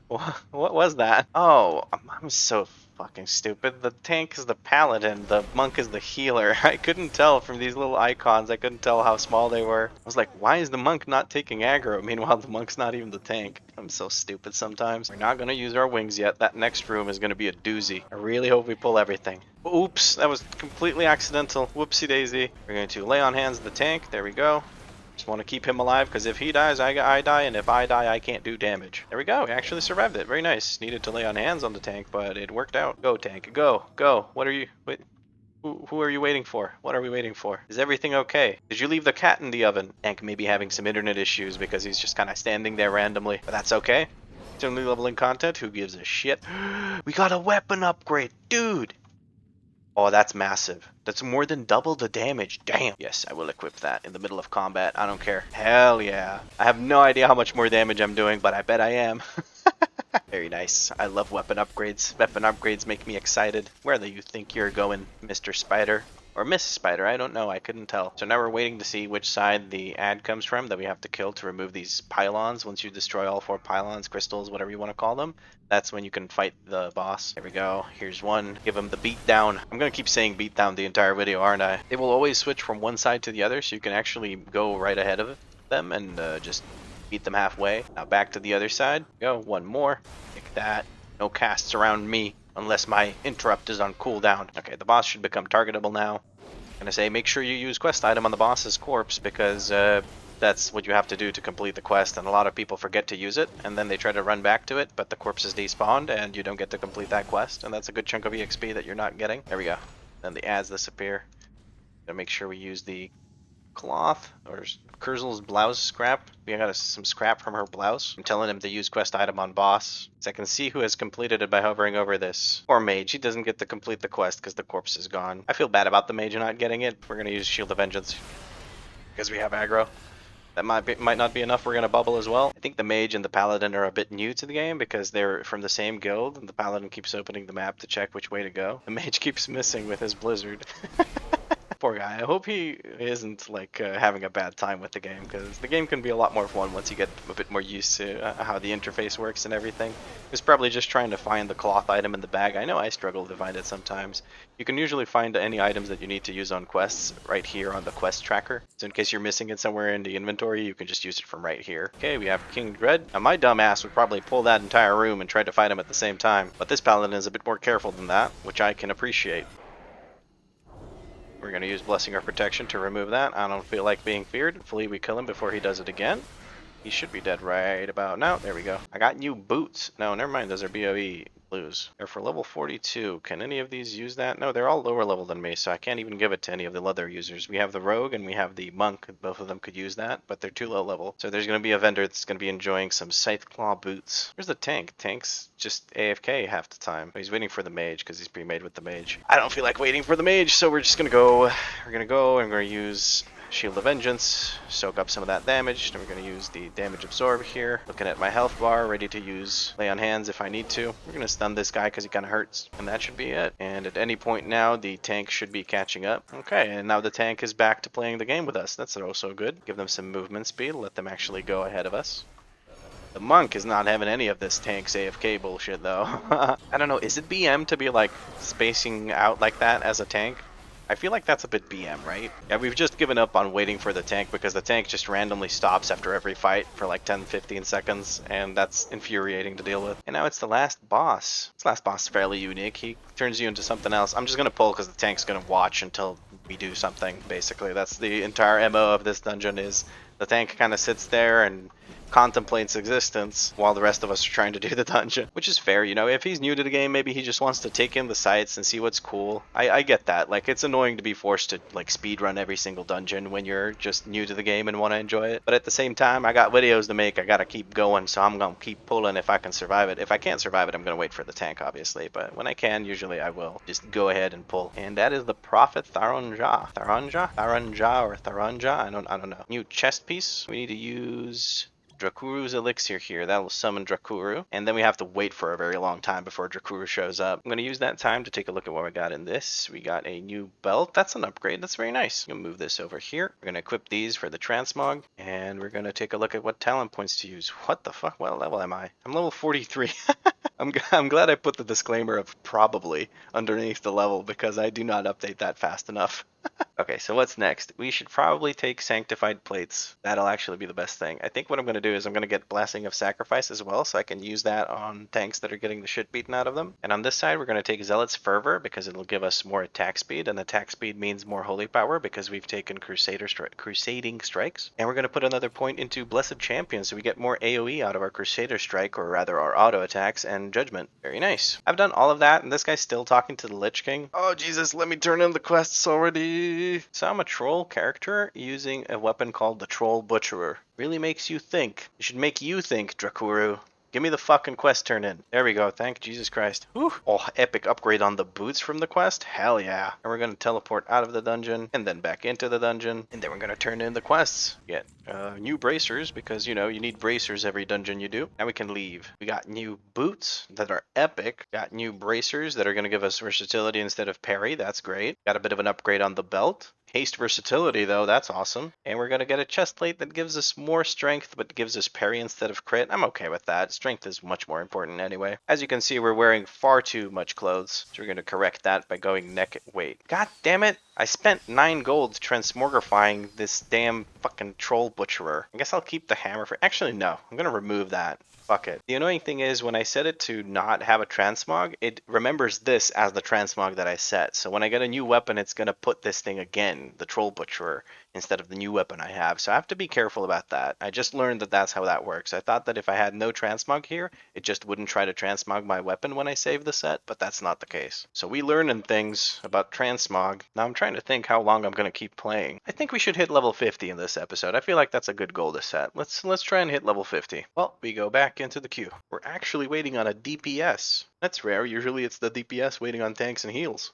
What was that? Oh, I'm so fucking stupid. The tank is the paladin, the monk is the healer. I couldn't tell from these little icons. I couldn't tell how small they were. I was like, why is the monk not taking aggro? Meanwhile, the monk's not even the tank. I'm so stupid sometimes. We're not going to use our wings yet. That next room is going to be a doozy. I really hope we pull everything. Oops, that was completely accidental. Whoopsie daisy. We're going to lay on hands the tank. There we go. Just want to keep him alive, because if he dies, I die, and if I die, I can't do damage. There we go. We actually survived it. Very nice. Needed to lay on hands on the tank, but it worked out. Go, tank. Go. Go. What are you... Wait. Who are you waiting for? What are we waiting for? Is everything okay? Did you leave the cat in the oven? Tank may be having some internet issues because he's just kind of standing there randomly, but that's okay. It's only leveling content. Who gives a shit? We got a weapon upgrade. Dude! Oh, that's massive. That's more than double the damage. Damn. Yes, I will equip that in the middle of combat. I don't care. Hell yeah. I have no idea how much more damage I'm doing, but I bet I am. Very nice. I love weapon upgrades. Weapon upgrades make me excited. Where do you think you're going, Mr. Spider? Or Miss Spider, I don't know, I couldn't tell. So now we're waiting to see which side the ad comes from that we have to kill to remove these pylons. Once you destroy all 4 pylons, crystals, whatever you want to call them, that's when you can fight the boss. There we go. Here's one. Give him the beat down. I'm going to keep saying beat down the entire video, aren't I? They will always switch from one side to the other, so you can actually go right ahead of them and just beat them halfway. Now back to the other side. Go. One more. Take that. No casts around me. Unless my interrupt is on cooldown. Okay, the boss should become targetable now. I'm gonna say make sure you use quest item on the boss's corpse because that's what you have to do to complete the quest, and a lot of people forget to use it and then they try to run back to it, but the corpse is despawned and you don't get to complete that quest, and that's a good chunk of EXP that you're not getting. There we go. Then the ads disappear. Gotta make sure we use the cloth or Kurzel's blouse scrap. We got some scrap from her blouse. I'm telling him to use quest item on boss, so I can see who has completed it by hovering over this. Or mage, he doesn't get to complete the quest because the corpse is gone. I feel bad about the mage not getting it. We're gonna use Shield of Vengeance because we have aggro. That might not be enough. We're gonna bubble as well. I think the mage and the paladin are a bit new to the game because they're from the same guild, and the paladin keeps opening the map to check which way to go. The mage keeps missing with his blizzard. Poor guy. I hope he isn't like having a bad time with the game, because the game can be a lot more fun once you get a bit more used to how the interface works and everything. He's probably just trying to find the cloth item in the bag. I know I struggle to find it sometimes. You can usually find any items that you need to use on quests right here on the quest tracker. So in case you're missing it somewhere in the inventory, you can just use it from right here. Okay, we have King Dread. Now my dumb ass would probably pull that entire room and try to fight him at the same time, but this paladin is a bit more careful than that, which I can appreciate. We're going to use Blessing or Protection to remove that. I don't feel like being feared. Hopefully we kill him before he does it again. He should be dead right about now. There we go. I got new boots. No, never mind. Those are BOE blues. They're for level 42. Can any of these use that? No, they're all lower level than me, so I can't even give it to any of the leather users. We have the rogue and we have the monk. Both of them could use that, but they're too low level. So there's going to be a vendor that's going to be enjoying some scythe claw boots. Where's the tank? Tank's just AFK half the time. He's waiting for the mage because he's pre-made with the mage. I don't feel like waiting for the mage, so we're just going to go. We're going to go and we're going to use Shield of Vengeance, soak up some of that damage. Then we're going to use the damage absorb here. Looking at my health bar, ready to use lay on hands if I need to. We're going to stun this guy because he kind of hurts, and that should be it. And at any point now, the tank should be catching up. Okay, and now the tank is back to playing the game with us. That's also good. Give them some movement speed, let them actually go ahead of us. The monk is not having any of this tank's AFK bullshit though. I don't know, is it BM to be like spacing out like that as a tank? I feel like that's a bit BM, right? Yeah, we've just given up on waiting for the tank because the tank just randomly stops after every fight for like 10-15 seconds, and that's infuriating to deal with. And now it's the last boss. This last boss is fairly unique. He turns you into something else. I'm just going to pull because the tank's going to watch until we do something, basically. That's the entire MO of this dungeon, is the tank kind of sits there and contemplates existence while the rest of us are trying to do the dungeon, which is fair. You know, if he's new to the game, maybe he just wants to take in the sights and see what's cool. I get that. Like, it's annoying to be forced to like speed run every single dungeon when you're just new to the game and want to enjoy it, but at the same time, I got videos to make. I gotta keep going, so I'm gonna keep pulling if I can survive it. If I can't survive it, I'm gonna wait for the tank, obviously, but when I can, usually I will just go ahead and pull. And that is the Prophet Tharanja. Or Tharanja? I don't know. New chest piece. We need to use Drakuru's elixir here. That will summon Drakuru, and then we have to wait for a very long time before Drakuru shows up. I'm going to use that time to take a look at what we got in this. We got a new belt. That's an upgrade. That's very nice. I'm going to move this over here. We're going to equip these for the transmog, and we're going to take a look at what talent points to use. What the fuck? What level am I? I'm level 43. I'm glad I put the disclaimer of probably underneath the level because I do not update that fast enough. Okay, so what's next? We should probably take Sanctified Plates. That'll actually be the best thing. I think what I'm going to do is I'm going to get Blessing of Sacrifice as well, so I can use that on tanks that are getting the shit beaten out of them. And on this side, we're going to take Zealot's Fervor because it'll give us more attack speed, and attack speed means more holy power because we've taken Crusading Strikes. And we're going to put another point into Blessed Champion so we get more AoE out of our Crusader Strike, or rather our auto attacks and Judgment. Very nice. I've done all of that, and this guy's still talking to the Lich King. Oh, Jesus, let me turn in the quests already. So I'm a troll character using a weapon called the Troll Butcherer. Really makes you think. It should make you think, Drakuru. Give me the fucking quest turn in. There we go. Thank Jesus Christ. Whew. Oh, epic upgrade on the boots from the quest. Hell yeah. And we're going to teleport out of the dungeon and then back into the dungeon. And then we're going to turn in the quests. Get new bracers because, you know, you need bracers every dungeon you do. Now we can leave. We got new boots that are epic. Got new bracers that are going to give us versatility instead of parry. That's great. Got a bit of an upgrade on the belt. Haste versatility though, that's awesome. And we're going to get a chest plate that gives us more strength but gives us parry instead of crit. I'm okay with that. Strength is much more important anyway. As you can see, we're wearing far too much clothes. So we're going to correct that by going neck. Wait. God damn it. I spent 9 gold transmogrifying this damn fucking Troll Butcherer. I guess I'll keep the hammer for... Actually, no. I'm going to remove that. Fuck it. The annoying thing is when I set it to not have a transmog, it remembers this as the transmog that I set. So when I get a new weapon, it's going to put this thing again, the Troll Butcherer, instead of the new weapon I have. So I have to be careful about that. I just learned that that's how that works. I thought that if I had no transmog here, it just wouldn't try to transmog my weapon when I save the set, but that's not the case. So we learning things about transmog. Now I'm trying to think how long I'm going to keep playing. I think we should hit level 50 in this episode. I feel like that's a good goal to set. Let's try and hit level 50. Well, we go back into the queue. We're actually waiting on a DPS. That's rare. Usually it's the DPS waiting on tanks and heals.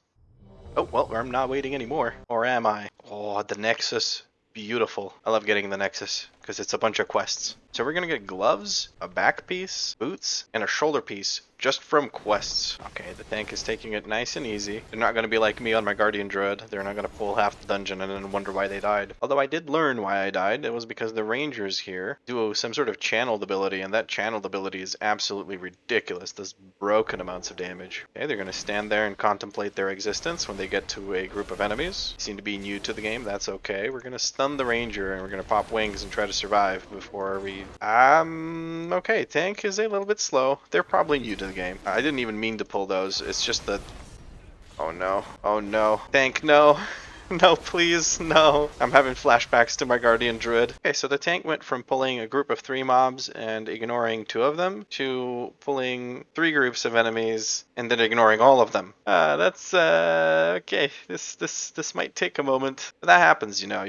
Oh, well, I'm not waiting anymore. Or am I? Oh, the Nexus. Beautiful. I love getting the Nexus. because it's a bunch of quests. So we're gonna get gloves, a back piece, boots, and a shoulder piece just from quests. Okay, the tank is taking it nice and easy. They're not gonna be like me on my guardian druid. They're not gonna pull half the dungeon and then wonder why they died. Although I did learn why I died. It was because the rangers here do some sort of channeled ability, and that channeled ability is absolutely ridiculous. Does broken amounts of damage. Okay, they're gonna stand there and contemplate their existence when they get to a group of enemies. They seem to be new to the game. That's okay. We're gonna stun the ranger and we're gonna pop wings and try to survive before we... Okay, tank is a little bit slow. They're probably new to the game. I didn't even mean to pull those. It's just that... Oh no. Oh no. Tank, no. No, please, no. I'm having flashbacks to my guardian druid. Okay, so the tank went from pulling a group of 3 mobs and ignoring 2 of them to pulling 3 groups of enemies and then ignoring all of them. That's okay. This might take a moment. But that happens, you know.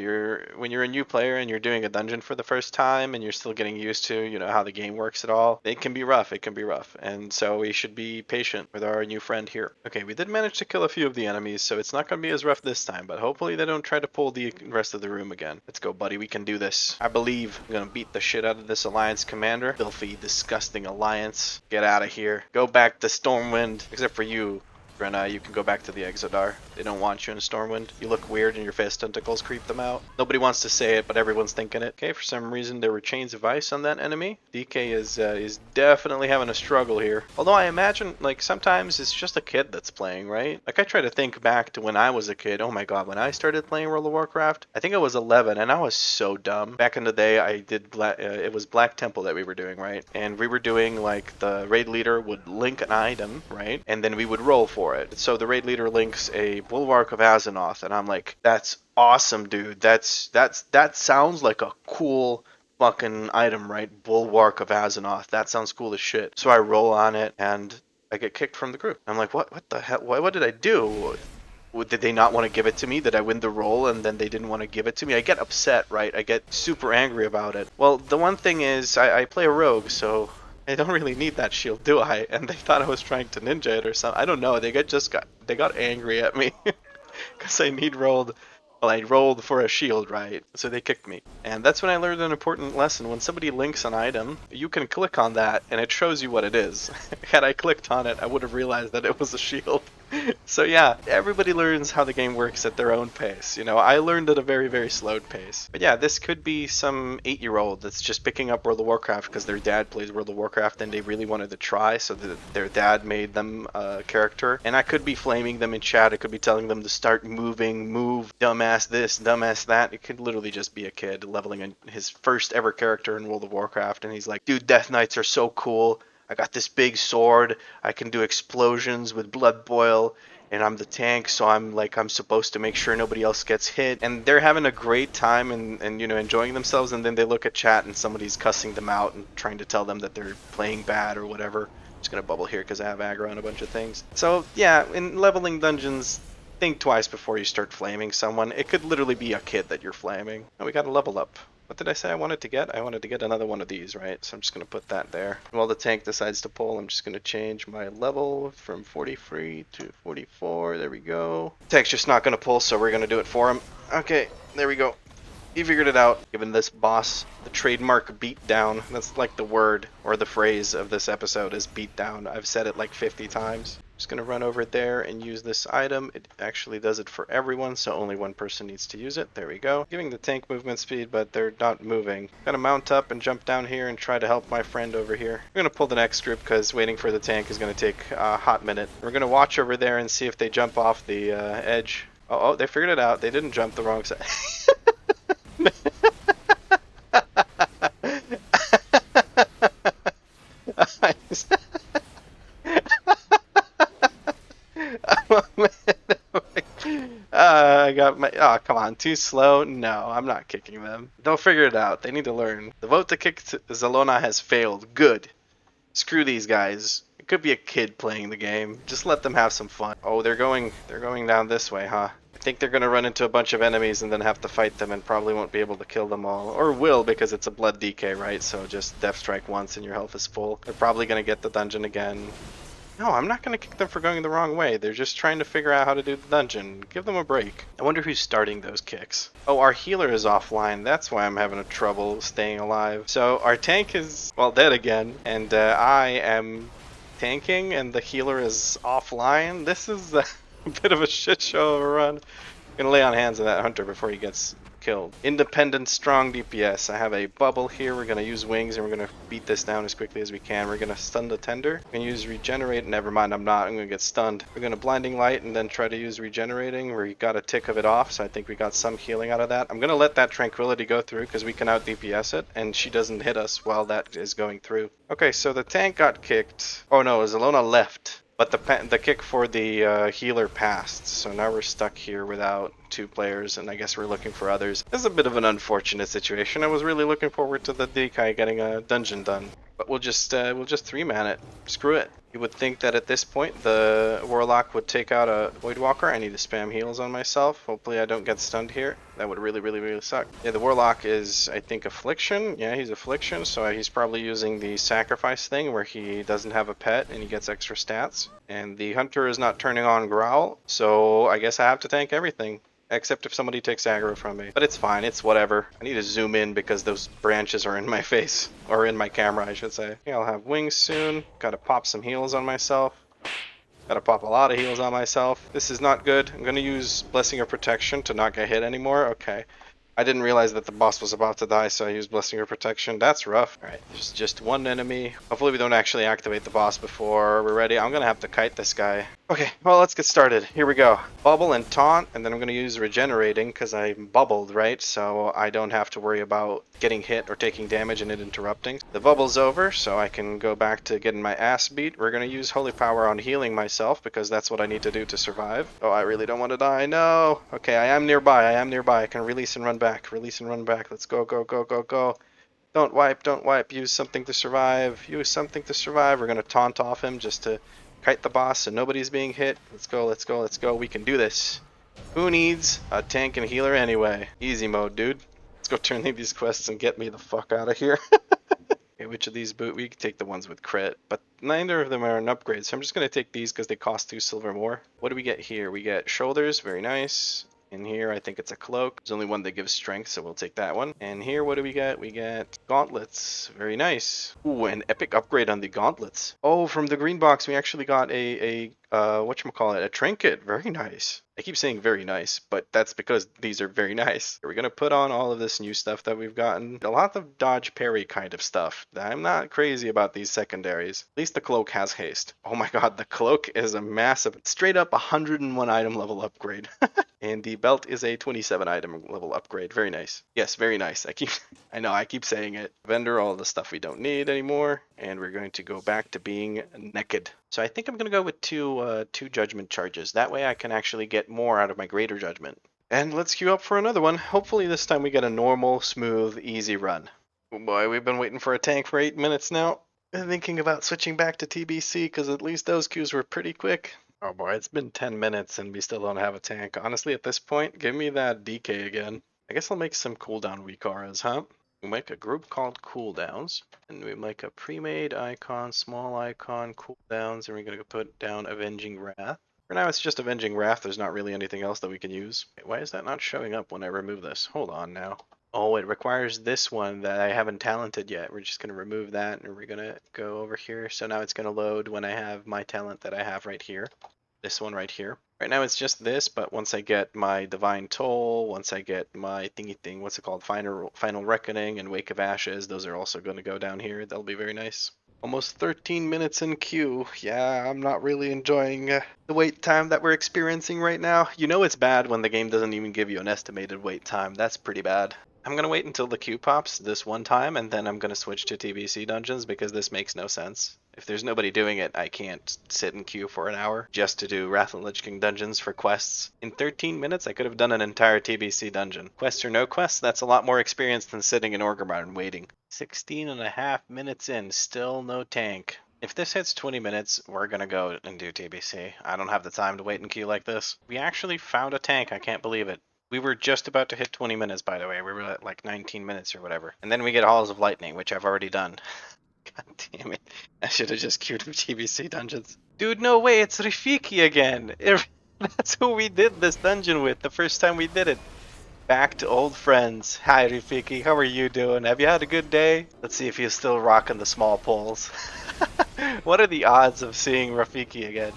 When you're a new player and you're doing a dungeon for the first time and you're still getting used to, you know, how the game works at all. It can be rough. It can be rough. And so we should be patient with our new friend here. Okay, we did manage to kill a few of the enemies, so it's not going to be as rough this time, but hopefully they don't try to pull the rest of the room again. Let's go, buddy. We can do this. I believe I'm going to beat the shit out of this Alliance commander. Filthy, disgusting Alliance. Get out of here. Go back to Stormwind. Except for you, Brenna, you can go back to the Exodar. They don't want you in Stormwind. You look weird and your face tentacles creep them out. Nobody wants to say it, but everyone's thinking it. Okay, for some reason there were chains of ice on that enemy. DK is definitely having a struggle here. Although I imagine, like, sometimes it's just a kid that's playing, right? Like, I try to think back to when I was a kid. Oh my god, when I started playing World of Warcraft, I think I was 11, and I was so dumb. Back in the day, I did it was Black Temple that we were doing, right? And we were doing, like, the raid leader would link an item, right? And then we would roll for it. So the raid leader links a Bulwark of Azeroth, and I'm like, that's awesome, dude. That sounds like a cool fucking item, right? Bulwark of Azeroth. That sounds cool as shit. So I roll on it, and I get kicked from the group. I'm like, what the hell? What did I do? Did they not want to give it to me? Did I win the roll and then they didn't want to give it to me? I get upset, right? I get super angry about it. Well, the one thing is, I play a rogue, so I don't really need that shield, do I? And they thought I was trying to ninja it or something. I don't know. They got angry at me because I rolled for a shield, right? So they kicked me. And that's when I learned an important lesson. When somebody links an item, you can click on that and it shows you what it is. Had I clicked on it, I would have realized that it was a shield. So yeah, everybody learns how the game works at their own pace. You know, I learned at a very, very slowed pace. But yeah, this could be some 8-year-old that's just picking up World of Warcraft because their dad plays World of Warcraft and they really wanted to try, so that their dad made them a character. And I could be flaming them in chat. I could be telling them to start moving, move, dumbass this, dumbass that. It could literally just be a kid leveling his first ever character in World of Warcraft, and he's like, dude, Death Knights are so cool. I got this big sword, I can do explosions with blood boil, and I'm the tank, so I'm supposed to make sure nobody else gets hit. And they're having a great time and you know, enjoying themselves, and then they look at chat and somebody's cussing them out and trying to tell them that they're playing bad or whatever. I'm just gonna bubble here because I have aggro on a bunch of things. So yeah, in leveling dungeons, think twice before you start flaming someone. It could literally be a kid that you're flaming. Oh, we got a level up. What did I say I wanted to get? I wanted to get another one of these, right? So I'm just going to put that there. While the tank decides to pull, I'm just going to change my level from 43 to 44. There we go. Tank's just not going to pull, so we're going to do it for him. Okay, there we go. He figured it out. Given this boss the trademark beatdown. That's like the word or the phrase of this episode is beatdown. I've said it like 50 times. Just gonna run over there and use this item. It actually does it for everyone, so only one person needs to use it. There we go. Giving the tank movement speed, but they're not moving. Gonna mount up and jump down here and try to help my friend over here. I'm gonna pull the next group because waiting for the tank is gonna take a hot minute. We're gonna watch over there and see if they jump off the edge. Oh, they figured it out. They didn't jump the wrong side. I got my... Oh, come on. Too slow? No, I'm not kicking them. They'll figure it out. They need to learn. The vote to kick Zalona has failed. Good. Screw these guys. It could be a kid playing the game. Just let them have some fun. Oh, they're going down this way, huh? I think they're going to run into a bunch of enemies and then have to fight them and probably won't be able to kill them all. Or will, because it's a blood DK, right? So just death strike once and your health is full. They're probably going to get the dungeon again. No, I'm not going to kick them for going the wrong way. They're just trying to figure out how to do the dungeon. Give them a break. I wonder who's starting those kicks. Oh, our healer is offline. That's why I'm having a trouble staying alive. So our tank is, well, dead again. And I am tanking and the healer is offline. This is a bit of a shit show of a run. I'm going to lay on hands on that hunter before he gets killed. Independent, strong DPS. I have a bubble here. We're going to use wings and we're going to beat this down as quickly as we can. We're going to stun the tender. We're going to use regenerate. Never mind, I'm not. I'm going to get stunned. We're going to blinding light and then try to use regenerating. We got a tick of it off, so I think we got some healing out of that. I'm going to let that tranquility go through because we can out DPS it and she doesn't hit us while that is going through. Okay, so the tank got kicked. Oh no, Zelona left. But the kick for the healer passed, so now we're stuck here without 2 players, and I guess we're looking for others. This is a bit of an unfortunate situation. I was really looking forward to the Dekai getting a dungeon done, but we'll just 3-man it. Screw it. You would think that at this point the Warlock would take out a Voidwalker. I need to spam heals on myself. Hopefully I don't get stunned here. That would really suck. Yeah, the Warlock is, I think, Affliction. Yeah, he's Affliction, so he's probably using the Sacrifice thing where he doesn't have a pet and he gets extra stats. And the Hunter is not turning on Growl, so I guess I have to tank everything. Except if somebody takes aggro from me. But it's fine, it's whatever. I need to zoom in because those branches are in my face. Or in my camera, I should say. Okay, I'll have wings soon. Gotta pop some heals on myself. Gotta pop a lot of heals on myself. This is not good. I'm gonna use Blessing of Protection to not get hit anymore. Okay. I didn't realize that the boss was about to die, so I used Blessing of Protection. That's rough. Alright, there's just one enemy. Hopefully we don't actually activate the boss before we're ready. I'm gonna have to kite this guy. Okay, well, let's get started. Here we go. Bubble and taunt, and then I'm gonna use regenerating because I'm bubbled, right? So I don't have to worry about getting hit or taking damage and it interrupting. The bubble's over, so I can go back to getting my ass beat. We're gonna use Holy Power on healing myself because that's what I need to do to survive. Oh, I really don't want to die. No! Okay, I am nearby. I can release and run back. Release and run back. Let's go, go, go, go, go. Don't wipe, don't wipe. Use something to survive. Use something to survive. We're gonna taunt off him just to kite the boss so nobody's being hit. Let's go, let's go, let's go. We can do this. Who needs a tank and healer anyway? Easy mode, dude. Let's go turn these quests and get me the fuck out of here. Okay, which of these boot? We can take the ones with crit, but neither of them are an upgrade, so I'm just going to take these because they cost 2 silver more. What do we get here? We get shoulders, very nice. In here, I think it's a cloak. There's only one that gives strength, so we'll take that one. And here, what do we get? We get gauntlets. Very nice. Ooh, an epic upgrade on the gauntlets. Oh, from the green box, we actually got a whatchamacallit, a trinket. Very nice. I keep saying very nice, but that's because these are very nice. We're going to put on all of this new stuff that we've gotten. A lot of dodge parry kind of stuff. I'm not crazy about these secondaries. At least the cloak has haste. Oh my god, the cloak is a massive, straight up 101 item level upgrade. And the belt is a 27 item level upgrade. Very nice. Yes, very nice. I know, I keep saying it. Vendor, all the stuff we don't need anymore. And we're going to go back to being naked. So I think I'm going to go with two judgment charges. That way I can actually get more out of my greater judgment. And let's queue up for another one. Hopefully this time we get a normal, smooth, easy run. Oh boy, we've been waiting for a tank for 8 minutes now. I'm thinking about switching back to TBC because at least those queues were pretty quick. Oh boy, it's been 10 minutes and we still don't have a tank. Honestly, at this point, give me that DK again. I guess I'll make some cooldown WeakAuras, huh? We make a group called cooldowns, and we make a pre-made icon, small icon, cooldowns, and we're going to put down Avenging Wrath. For now, it's just Avenging Wrath. There's not really anything else that we can use. Why is that not showing up when I remove this? Hold on now. Oh, it requires this one that I haven't talented yet. We're just going to remove that, and we're going to go over here. So now it's going to load when I have my talent that I have right here. This one right here. Right now it's just this, but once I get my Divine Toll, once I get my thingy thing, what's it called, Final Reckoning and Wake of Ashes, those are also going to go down here. That'll be very nice. Almost 13 minutes in queue. Yeah, I'm not really enjoying the wait time that we're experiencing right now. You know it's bad when the game doesn't even give you an estimated wait time. That's pretty bad. I'm going to wait until the queue pops this one time, and then I'm going to switch to TBC dungeons because this makes no sense. If there's nobody doing it, I can't sit in queue for an hour just to do Wrath and Lich King dungeons for quests. In 13 minutes, I could have done an entire TBC dungeon. Quest or no quest, that's a lot more experience than sitting in Orgrimmar and waiting. 16 and a half minutes in, still no tank. If this hits 20 minutes, we're gonna go and do TBC. I don't have the time to wait in queue like this. We actually found a tank, I can't believe it. We were just about to hit 20 minutes, by the way. We were at like 19 minutes or whatever. And then we get Halls of Lightning, which I've already done. God damn it. I should have just queued up TBC dungeons. Dude, no way, it's Rafiki again. That's who we did this dungeon with the first time we did it. Back to old friends. Hi Rafiki, how are you doing? Have you had a good day? Let's see if he's still rocking the small poles. What are the odds of seeing Rafiki again?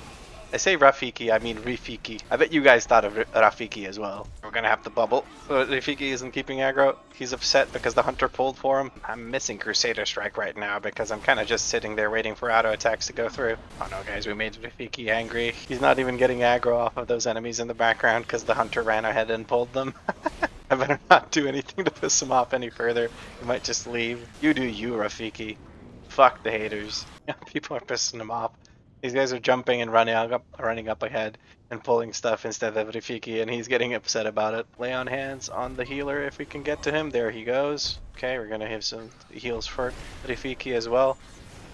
I say Rafiki, I mean Rafiki. I bet you guys thought of Rafiki as well. We're gonna have to bubble. Rafiki isn't keeping aggro. He's upset because the hunter pulled for him. I'm missing Crusader Strike right now because I'm kind of just sitting there waiting for auto attacks to go through. Oh no guys, we made Rafiki angry. He's not even getting aggro off of those enemies in the background because the hunter ran ahead and pulled them. I better not do anything to piss him off any further. He might just leave. You do you, Rafiki. Fuck the haters. People are pissing him off. These guys are jumping and running up ahead and pulling stuff instead of Rafiki, and he's getting upset about it. Lay on hands on the healer if we can get to him. There he goes. Okay, we're gonna have some heals for Rafiki as well.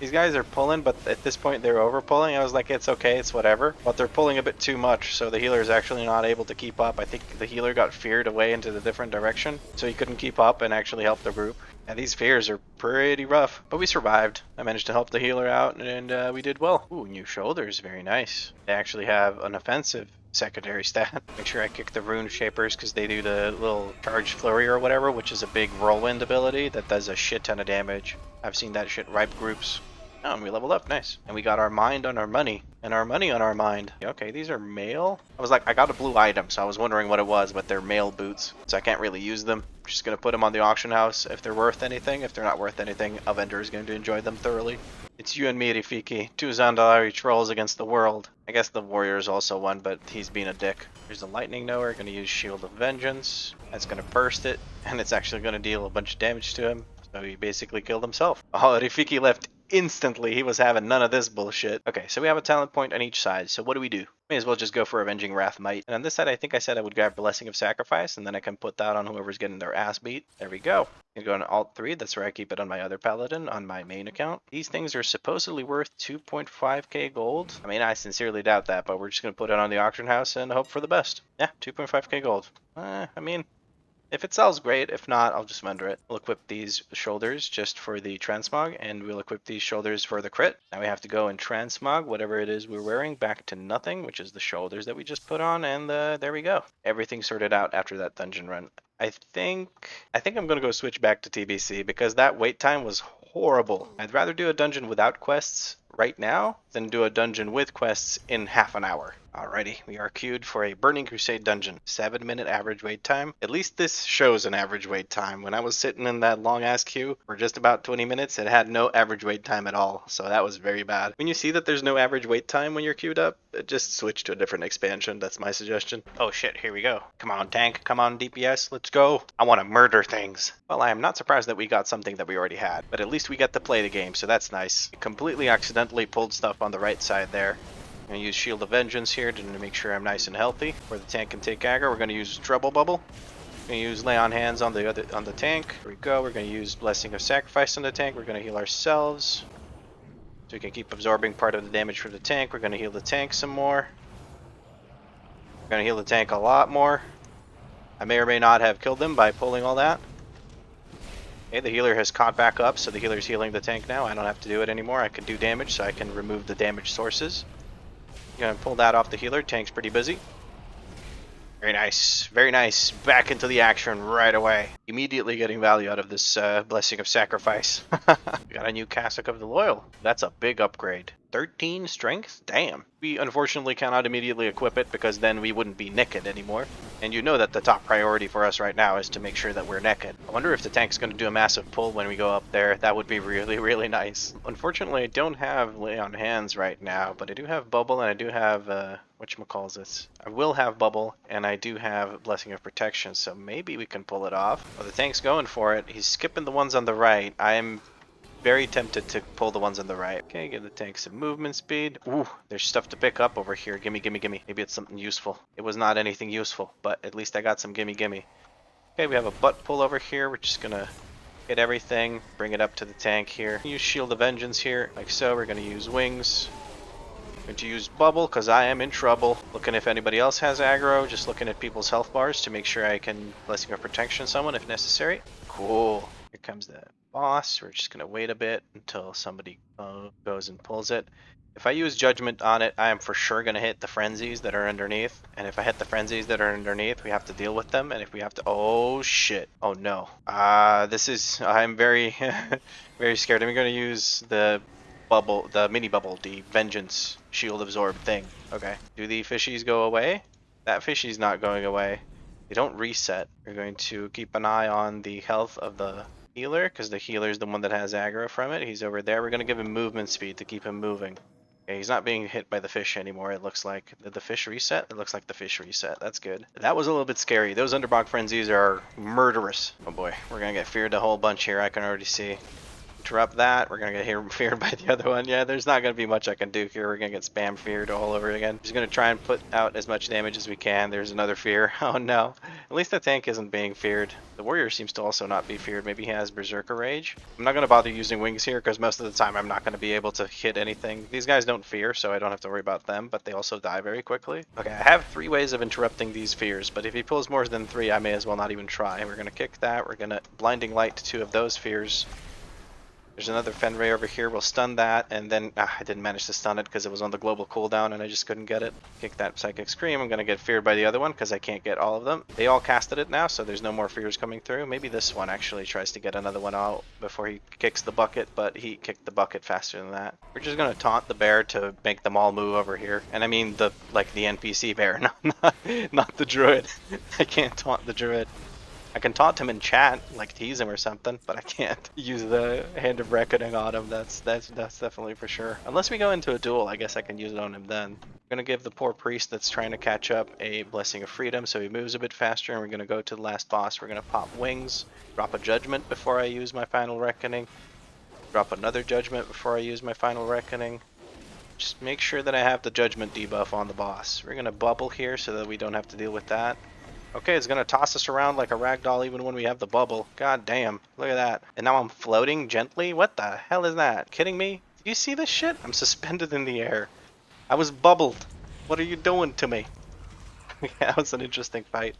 These guys are pulling, but at this point they're over pulling. I was like, it's okay, it's whatever. But they're pulling a bit too much, so the healer is actually not able to keep up. I think the healer got feared away into the different direction, so he couldn't keep up and actually help the group. And these fears are pretty rough, but we survived. I managed to help the healer out, and we did well. Ooh, new shoulders, very nice. They actually have an offensive secondary stat. Make sure I kick the rune shapers because they do the little charge flurry or whatever, which is a big whirlwind ability that does a shit ton of damage. I've seen that shit ripe groups. Oh, and we leveled up, nice. And we got our mind on our money, and our money on our mind. Okay, these are mail. I was like, I got a blue item, so I was wondering what it was, but they're mail boots, so I can't really use them. I'm just gonna put them on the auction house if they're worth anything. If they're not worth anything, a vendor is going to enjoy them thoroughly. It's you and me, Rafiki. Two Zandalari trolls against the world. I guess the warrior's also won, but he's being a dick. Here's the lightning knower, gonna use Shield of Vengeance. That's gonna burst it, and it's actually gonna deal a bunch of damage to him. So he basically killed himself. Oh, Rafiki left instantly. He was having none of this bullshit. Okay, so we have a talent point on each side. So what do? May as well just go for Avenging Wrath Might. And on this side, I think I said I would grab Blessing of Sacrifice, and then I can put that on whoever's getting their ass beat. There we go. You go on Alt 3. That's where I keep it on my other Paladin, on my main account. These things are supposedly worth 2.5k gold. I mean, I sincerely doubt that, but we're just going to put it on the auction house and hope for the best. Yeah, 2.5k gold. I mean, if it sells, great. If not, I'll just vendor it. We'll equip these shoulders just for the transmog, and we'll equip these shoulders for the crit. Now we have to go and transmog whatever it is we're wearing back to nothing, which is the shoulders that we just put on, and there we go. Everything sorted out after that dungeon run. I think I'm gonna go switch back to TBC because that wait time was horrible. I'd rather do a dungeon without quests right now than do a dungeon with quests in half an hour. Alrighty, we are queued for a Burning Crusade dungeon. 7-minute average wait time. At least this shows an average wait time. When I was sitting in that long ass queue for just about 20 minutes, it had no average wait time at all. So that was very bad. When you see that there's no average wait time when you're queued up, just switch to a different expansion. That's my suggestion. Oh shit, here we go. Come on tank, come on DPS, let's go. I want to murder things. Well, I am not surprised that we got something that we already had, but at least we get to play the game, so that's nice. Completely accidentally pulled stuff on the right side there. I'm going to use Shield of Vengeance here to make sure I'm nice and healthy. Where the tank can take aggro, we're going to use Trouble Bubble. We're going to use Lay on Hands on the tank. Here we go. We're going to use Blessing of Sacrifice on the tank. We're going to heal ourselves, so we can keep absorbing part of the damage from the tank. We're going to heal the tank some more. We're going to heal the tank a lot more. I may or may not have killed them by pulling all that. Okay, the healer has caught back up, so the healer's healing the tank now. I don't have to do it anymore. I can do damage, so I can remove the damage sources. Gonna pull that off the healer. Tank's pretty busy. Very nice. Very nice. Back into the action right away. Immediately getting value out of this Blessing of Sacrifice. We got a new Cassock of the Loyal. That's a big upgrade. 13 strength? Damn. We unfortunately cannot immediately equip it because then we wouldn't be naked anymore. And you know that the top priority for us right now is to make sure that we're naked. I wonder if the tank's going to do a massive pull when we go up there. That would be really, really nice. Unfortunately, I don't have Lay on Hands right now, but I do have Bubble and I do have, whatchamacallit. I will have Bubble and I do have Blessing of Protection, so maybe we can pull it off. Well, the tank's going for it. He's skipping the ones on the right. I'm very tempted to pull the ones on the right. Okay, give the tank some movement speed. Ooh, there's stuff to pick up over here. Gimme, gimme, gimme. Maybe it's something useful. It was not anything useful, but at least I got some gimme, gimme. Okay, we have a butt pull over here. We're just gonna get everything, bring it up to the tank here. Use Shield of Vengeance here, like so. We're gonna use Wings. Going to use Bubble, because I am in trouble. Looking if anybody else has aggro. Just looking at people's health bars to make sure I can Blessing of Protection someone if necessary. Cool. Here comes the boss. We're just going to wait a bit until somebody goes and pulls it. If I use Judgment on it, I am for sure going to hit the frenzies that are underneath. And if I hit the frenzies that are underneath, we have to deal with them. And if we have to, oh shit, oh no. I'm very, very scared. I'm going to use the bubble, the mini bubble, the Vengeance Shield Absorb thing. Okay. Do the fishies go away? That fishie's not going away. They don't reset. We're going to keep an eye on the health of the healer, because the healer is the one that has aggro from it. He's over there. We're going to give him movement speed to keep him moving. Okay, he's not being hit by the fish anymore, it looks like. Did the fish reset? It looks like the fish reset. That's good. That was a little bit scary. Those underbog frenzies are murderous. Oh boy, we're going to get feared a whole bunch here, I can already see. Interrupt that. We're going to get feared by the other one. Yeah, there's not going to be much I can do here. We're going to get spam feared all over again. Just going to try and put out as much damage as we can. There's another fear. Oh no. At least the tank isn't being feared. The warrior seems to also not be feared. Maybe he has Berserker Rage. I'm not going to bother using wings here because most of the time I'm not going to be able to hit anything. These guys don't fear, so I don't have to worry about them, but they also die very quickly. Okay, I have 3 ways of interrupting these fears, but if he pulls more than 3, I may as well not even try. We're going to kick that. We're going to Blinding Light 2 of those fears. There's another Fenray over here. We'll stun that, and then I didn't manage to stun it because it was on the global cooldown and I just couldn't get it. Kick that Psychic Scream. I'm going to get feared by the other one because I can't get all of them. They all casted it now, so there's no more fears coming through. Maybe this one actually tries to get another one out before he kicks the bucket, but he kicked the bucket faster than that. We're just going to taunt the bear to make them all move over here. And I mean the NPC bear, not the druid. I can't taunt the druid. I can taunt him in chat, like tease him or something, but I can't use the Hand of Reckoning on him. That's definitely for sure. Unless we go into a duel, I guess I can use it on him then. I'm gonna give the poor priest that's trying to catch up a Blessing of Freedom, so he moves a bit faster, and we're gonna go to the last boss. We're gonna pop wings, drop a Judgment before I use my Final Reckoning, drop another Judgment before I use my Final Reckoning. Just make sure that I have the Judgment debuff on the boss. We're gonna bubble here so that we don't have to deal with that. Okay, it's gonna toss us around like a ragdoll even when we have the bubble. God damn, look at that. And now I'm floating gently? What the hell is that? Kidding me? Do you see this shit? I'm suspended in the air. I was bubbled. What are you doing to me? That was an interesting fight.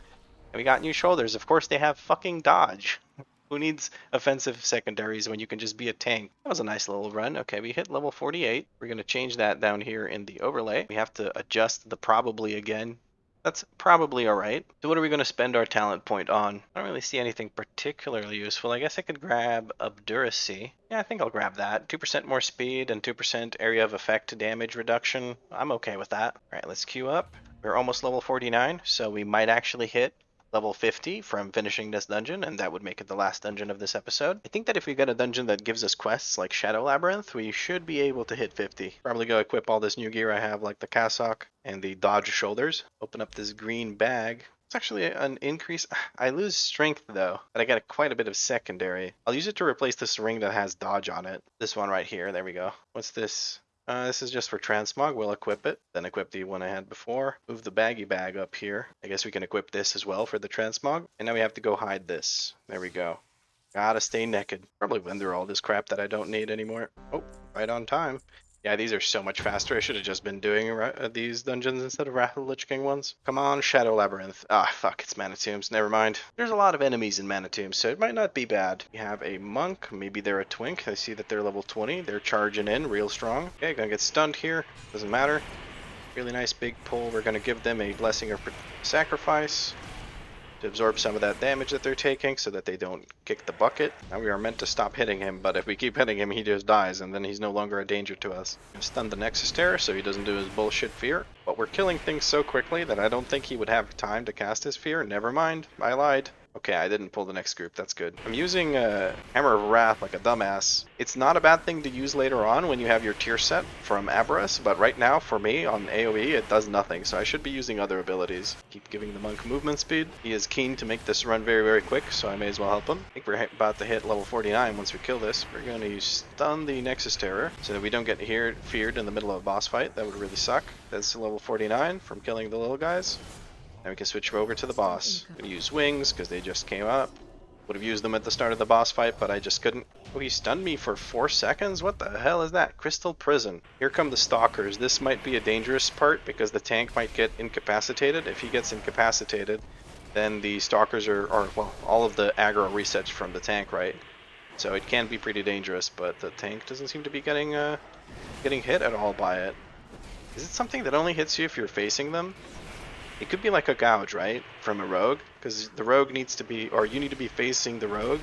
And we got new shoulders. Of course they have fucking dodge. Who needs offensive secondaries when you can just be a tank? That was a nice little run. Okay, we hit level 48. We're gonna change that down here in the overlay. We have to adjust the probably again. That's probably alright. So what are we going to spend our talent point on? I don't really see anything particularly useful. I guess I could grab Obduracy. Yeah, I think I'll grab that. 2% more speed and 2% area of effect damage reduction. I'm okay with that. Alright, let's queue up. We're almost level 49, so we might actually hit level 50 from finishing this dungeon, and that would make it the last dungeon of this episode. I think that if we get a dungeon that gives us quests like Shadow Labyrinth, we should be able to hit 50. Probably go equip all this new gear I have, like the cassock and the dodge shoulders. Open up this green bag. It's actually an increase. I lose strength though, but I get quite a bit of secondary. I'll use it to replace this ring that has dodge on it. This one right here, there we go. What's this? This is just for transmog. We'll equip it, then equip the one I had before. Move the baggy bag up here. I guess we can equip this as well for the transmog. And now we have to go hide this. There we go. Gotta stay naked. Probably render all this crap that I don't need anymore. Oh, right on time. Yeah, these are so much faster. I should have just been doing these dungeons instead of Wrath of the Lich King ones. Come on, Shadow Labyrinth. Ah, fuck, it's Mana Tombs. Never mind. There's a lot of enemies in Mana Tombs, so it might not be bad. We have a monk. Maybe they're a twink. I see that they're level 20. They're charging in real strong. Okay, gonna get stunned here. Doesn't matter. Really nice big pull. We're gonna give them a Blessing of Sacrifice to absorb some of that damage that they're taking so that they don't kick the bucket. Now we are meant to stop hitting him, but if we keep hitting him, he just dies, and then he's no longer a danger to us. Stun the Nexus Terror so he doesn't do his bullshit fear. But we're killing things so quickly that I don't think he would have time to cast his fear. Never mind, I lied. Okay, I didn't pull the next group, that's good. I'm using Hammer of Wrath like a dumbass. It's not a bad thing to use later on when you have your tier set from Aberrus, but right now, for me, on AoE, it does nothing, so I should be using other abilities. Keep giving the monk movement speed. He is keen to make this run very, very quick, so I may as well help him. I think we're about to hit level 49 once we kill this. We're going to use Stun the Nexus Terror, so that we don't get feared in the middle of a boss fight. That would really suck. That's level 49 from killing the little guys. Now we can switch over to the boss. I'm going to use wings because they just came up. Would have used them at the start of the boss fight, but I just couldn't. Oh, he stunned me for 4 seconds? What the hell is that? Crystal Prison. Here come the stalkers. This might be a dangerous part because the tank might get incapacitated. If he gets incapacitated, then the stalkers well, all of the aggro resets from the tank, right? So it can be pretty dangerous, but the tank doesn't seem to be getting hit at all by it. Is it something that only hits you if you're facing them? It could be like a gouge, right? From a rogue, because the rogue needs to be, or you need to be facing the rogue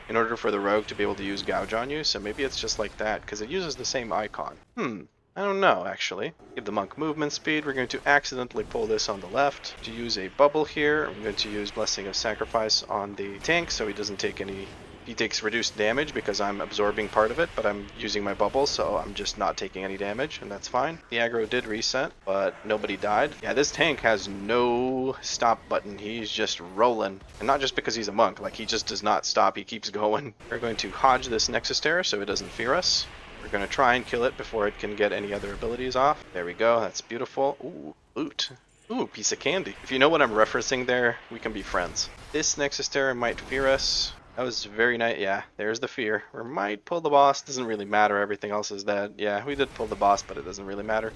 in order for the rogue to be able to use gouge on you. So maybe it's just like that, because it uses the same icon. I don't know, actually. Give the monk movement speed. We're going to accidentally pull this on the left. To use a bubble here, I'm going to use Blessing of Sacrifice on the tank so he doesn't take any... He takes reduced damage because I'm absorbing part of it, but I'm using my bubble, so I'm just not taking any damage, and that's fine. The aggro did reset, but nobody died. Yeah, this tank has no stop button. He's just rolling. And not just because he's a monk, like he just does not stop. He keeps going. We're going to hodge this Nexus Terror so it doesn't fear us. We're going to try and kill it before it can get any other abilities off. There we go. That's beautiful. Ooh, loot. Ooh, piece of candy. If you know what I'm referencing there, we can be friends. This Nexus Terror might fear us. That was very nice. Yeah, there's the fear. We might pull the boss. Doesn't really matter. Everything else is dead. Yeah, we did pull the boss, but it doesn't really matter.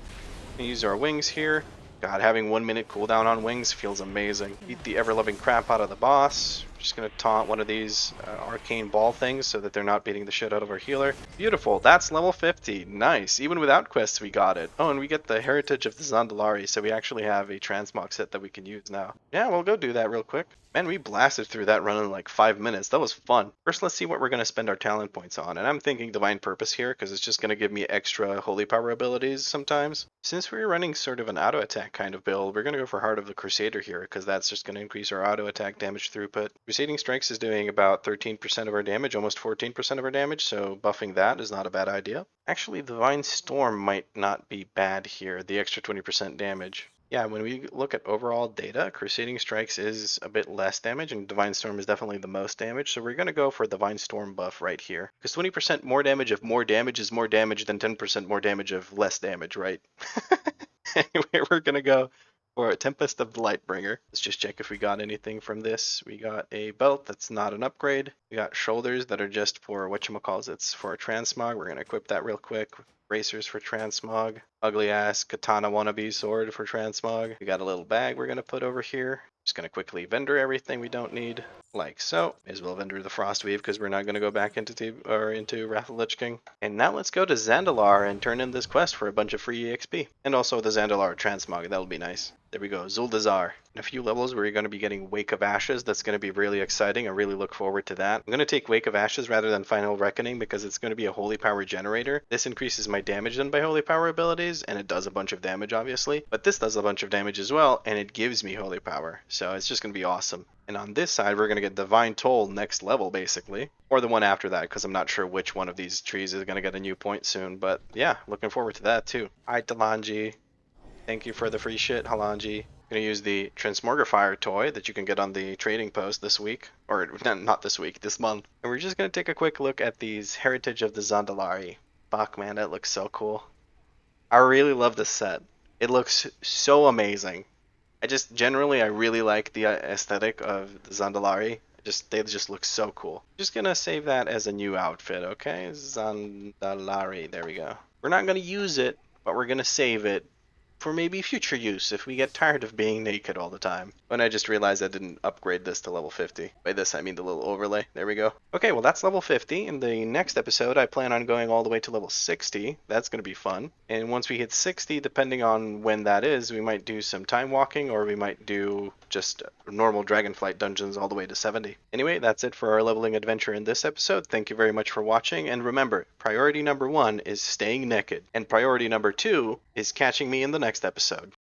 We use our wings here. God, having 1 minute cooldown on wings feels amazing. Beat the ever-loving crap out of the boss. Just gonna taunt one of these arcane ball things so that they're not beating the shit out of our healer. Beautiful. That's level 50. Nice. Even without quests, we got it. Oh, and we get the Heritage of the Zandalari, so we actually have a transmog set that we can use now. Yeah, we'll go do that real quick. Man, we blasted through that run in like 5 minutes. That was fun. First, let's see what we're going to spend our talent points on. And I'm thinking Divine Purpose here because it's just going to give me extra Holy Power abilities sometimes. Since we're running sort of an auto attack kind of build, we're going to go for Heart of the Crusader here because that's just going to increase our auto attack damage throughput. Crusading Strikes is doing about 13% of our damage, almost 14% of our damage, so buffing that is not a bad idea. Actually, Divine Storm might not be bad here, the extra 20% damage. Yeah, when we look at overall data, Crusading Strikes is a bit less damage, and Divine Storm is definitely the most damage, so we're going to go for Divine Storm buff right here. Because 20% more damage of more damage is more damage than 10% more damage of less damage, right? Anyway, we're going to go for Tempest of the Lightbringer. Let's just check if we got anything from this. We got a belt that's not an upgrade. We got shoulders that are just for whatchamacallits, for a transmog. We're going to equip that real quick. Bracers for transmog. Ugly ass katana wannabe sword for transmog. We got a little bag we're going to put over here. Just going to quickly vendor everything we don't need, like so. May as well vendor the Frostweave because we're not going to go back into Wrath of Lich King. And now let's go to Zandalar and turn in this quest for a bunch of free EXP. And also the Zandalar transmog, that'll be nice. There we go, Zuldazar. In a few levels where you're going to be getting Wake of Ashes, that's going to be really exciting. I really look forward to that. I'm going to take Wake of Ashes rather than Final Reckoning because it's going to be a Holy Power generator. This increases my damage done by Holy Power abilities, and it does a bunch of damage obviously. But this does a bunch of damage as well, and it gives me Holy Power. So it's just going to be awesome. And on this side, we're going to get Divine Toll next level, basically. Or the one after that, because I'm not sure which one of these trees is going to get a new point soon. But yeah, looking forward to that too. Hi, Talanji. Thank you for the free shit, Halanji. I'm going to use the Transmogrifier toy that you can get on the trading post this week. Or, not this week, this month. And we're just going to take a quick look at these Heritage of the Zandalari. Fuck, man, that looks so cool. I really love this set. It looks so amazing. I really like the aesthetic of the Zandalari. They just look so cool. Just gonna save that as a new outfit, okay? Zandalari, there we go. We're not gonna use it, but we're gonna save it for maybe future use if we get tired of being naked all the time. When I just realized I didn't upgrade this to level 50. By this I mean the little overlay. There we go. Okay, well that's level 50. In the next episode I plan on going all the way to level 60. That's going to be fun. And once we hit 60, depending on when that is, we might do some time walking or we might do just normal Dragonflight dungeons all the way to 70. Anyway, that's it for our leveling adventure in this episode. Thank you very much for watching, and remember, priority number 1 is staying naked, and priority number 2 is catching me in the next episode.